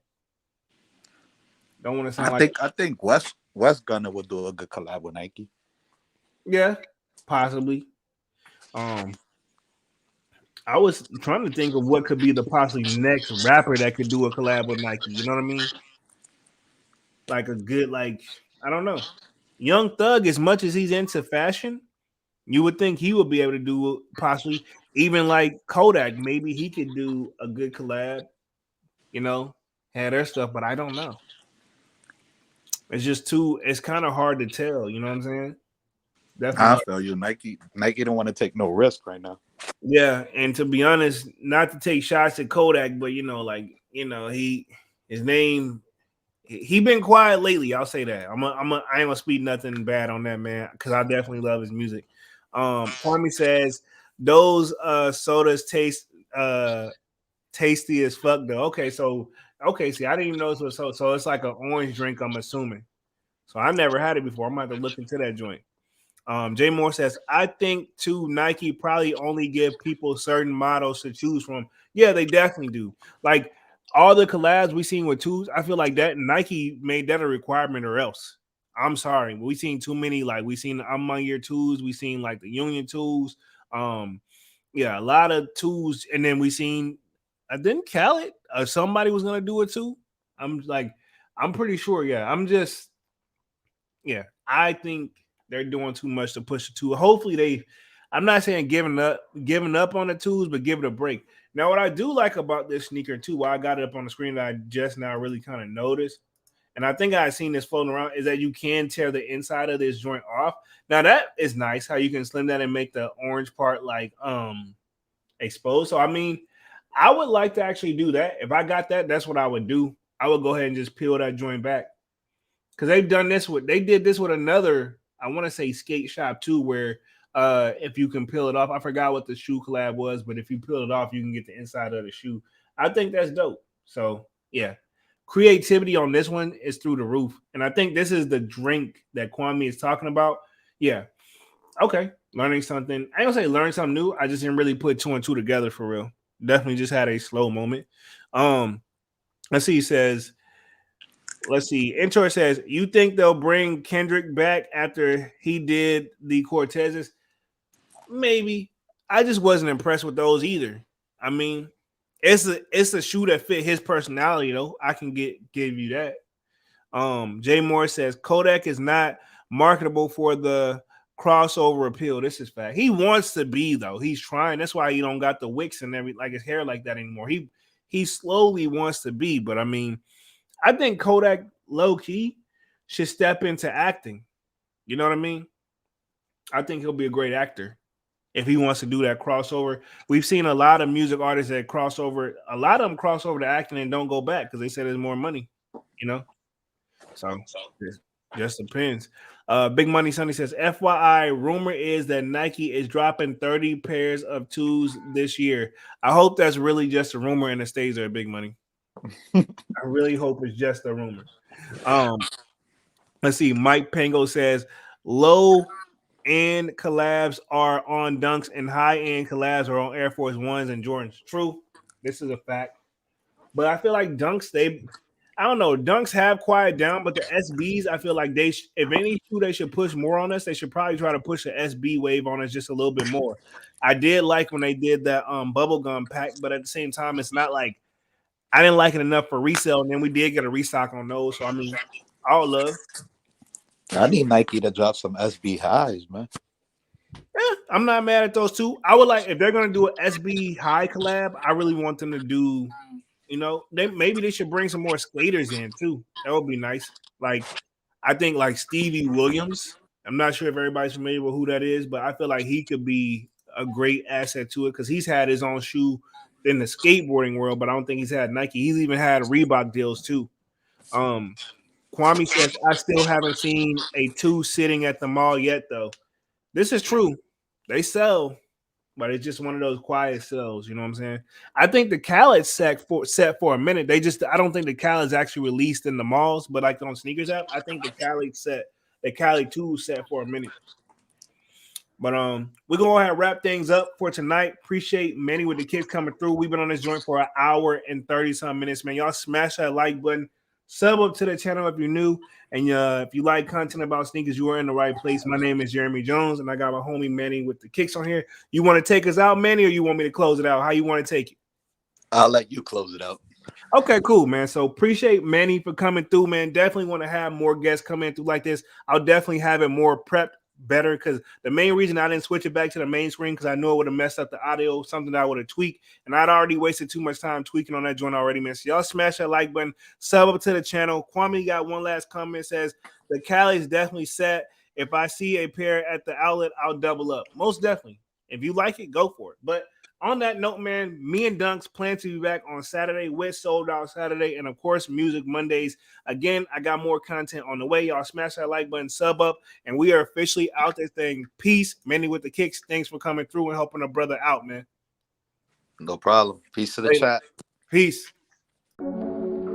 Don't want to I sound like think I think West Gunner will do a good collab with Nike. yeah, possibly. Um, I was trying to think of what could be the possibly next rapper that could do a collab with Nike. You know what I mean? Like a good like. I don't know. Young Thug, as much as he's into fashion, you would think he would be able to do possibly even like Kodak. Maybe he could do a good collab. You know, had their stuff, but I don't know. It's just too. It's kind of hard to tell. You know what I'm saying? Definitely I hard. feel you. Nike don't want to take no risk right now. Yeah, and to be honest, not to take shots at Kodak, but his name he been quiet lately. I'll say that. I ain't gonna speak nothing bad on that man because I definitely love his music. Kwame says those sodas taste tasty as fuck though. Okay, see, I didn't even know this was so it's like an orange drink, I'm assuming. So I never had it before. I'm gonna have to look into that joint. Jay Moore says, I think too Nike probably only give people certain models to choose from. Yeah, they definitely do. Like all the collabs we seen with twos, I feel like that Nike made that a requirement or else. I'm sorry, but we seen too many. Like we seen the among year twos, we seen like the Union twos. Um, yeah, a lot of twos, and then we seen didn't Khaled somebody was gonna do it too. I'm like, I'm pretty sure. Yeah, yeah, I think they're doing too much to push the two. Hopefully they I'm not saying giving up on the twos, but give it a break. Now, what I do like about this sneaker too, why I got it up on the screen that I just now really kind of noticed, and I think I've seen this floating around, is that you can tear the inside of this joint off. Now that is nice how you can slim that and make the orange part like exposed. So I mean, I would like to actually do that. If I got that, that's what I would do. I would go ahead and just peel that joint back because they did this with another, I want to say skate shop too, where if you can peel it off, I forgot what the shoe collab was, but if you peel it off, you can get the inside of the shoe. I think that's dope. So yeah, creativity on this one is through the roof, and I think this is the drink that Kwame is talking about. Yeah, okay, learning something. I ain't gonna say learn something new. I just didn't really put two and two together for real. Definitely just had a slow moment. Um, let's see. He says, let's see. Intor says, you think they'll bring Kendrick back after he did the Cortezes? Maybe. I just wasn't impressed with those either. I mean, it's a shoe that fit his personality though. I can give you that. Jay Moore says Kodak is not marketable for the crossover appeal. This is fact. He wants to be though. He's trying. That's why he don't got the wicks and every like his hair like that anymore. He slowly wants to be, but I mean, I think Kodak low key should step into acting. You know what I mean? I think he'll be a great actor if he wants to do that crossover. We've seen a lot of music artists that cross over. A lot of them cross over to acting and don't go back because they say there's more money. You know, so it just depends. Big Money Sonny says, FYI, rumor is that Nike is dropping 30 pairs of twos this year. I hope that's really just a rumor and it stays there, Big Money. I really hope it's just a rumor. Um, let's see. Mike Pango says low end collabs are on Dunks and high end collabs are on Air Force Ones and Jordans. True. This is a fact. But I feel like Dunks, I don't know, Dunks have quiet down, but the SBs, I feel like if any shoe they should push more on us, they should probably try to push the SB wave on us just a little bit more. I did like when they did that bubblegum pack, but at the same time, it's not like I didn't like it enough for resale, and then we did get a restock on those. So I mean, all love. I need Nike to drop some SB highs, man. I'm not mad at those two. I would like if they're gonna do an SB high collab. I really want them to do, maybe they should bring some more skaters in too. That would be nice. Like I think like Stevie Williams. I'm not sure if everybody's familiar with who that is, but I feel like he could be a great asset to it because he's had his own shoe in the skateboarding world, but I don't think he's had Nike. He's even had Reebok deals too. Um, Kwame says I still haven't seen a two sitting at the mall yet, though. This is true. They sell, but it's just one of those quiet sells. You know what I'm saying? I think the Khaled set for a minute. I don't think the Khaled's actually released in the malls, but like on sneakers app, I think the Khaled 2 set for a minute. But we're gonna go ahead and wrap things up for tonight. Appreciate Manny with the kids coming through. We've been on this joint for an hour and 30 some minutes, man. Y'all smash that like button, sub up to the channel if you're new, and if you like content about sneakers, you are in the right place. My name is Jeremy Jones, and I got my homie Manny with the kicks on here. You want to take us out, Manny, or you want me to close it out? How you want to take it? I'll let you close it out. Okay, cool, man. So appreciate Manny for coming through, man. Definitely want to have more guests come in through like this. I'll definitely have it more prepped better because the main reason I didn't switch it back to the main screen because I knew it would have messed up the audio, something that I would have tweaked, and I'd already wasted too much time tweaking on that joint already, man. So y'all smash that like button, sub up to the channel. Kwame got one last comment, says the Cali is definitely set. If I see a pair at the outlet, I'll double up. Most definitely. If you like it, go for it. But on that note, man, me and Dunks plan to be back on Saturday with Sold Out Saturday and, of course, Music Mondays. Again, I got more content on the way. Y'all smash that like button, sub up, and we are officially out there saying peace. Manny with the kicks. Thanks for coming through and helping a brother out, man. No problem. Peace to the Later. chat. Peace.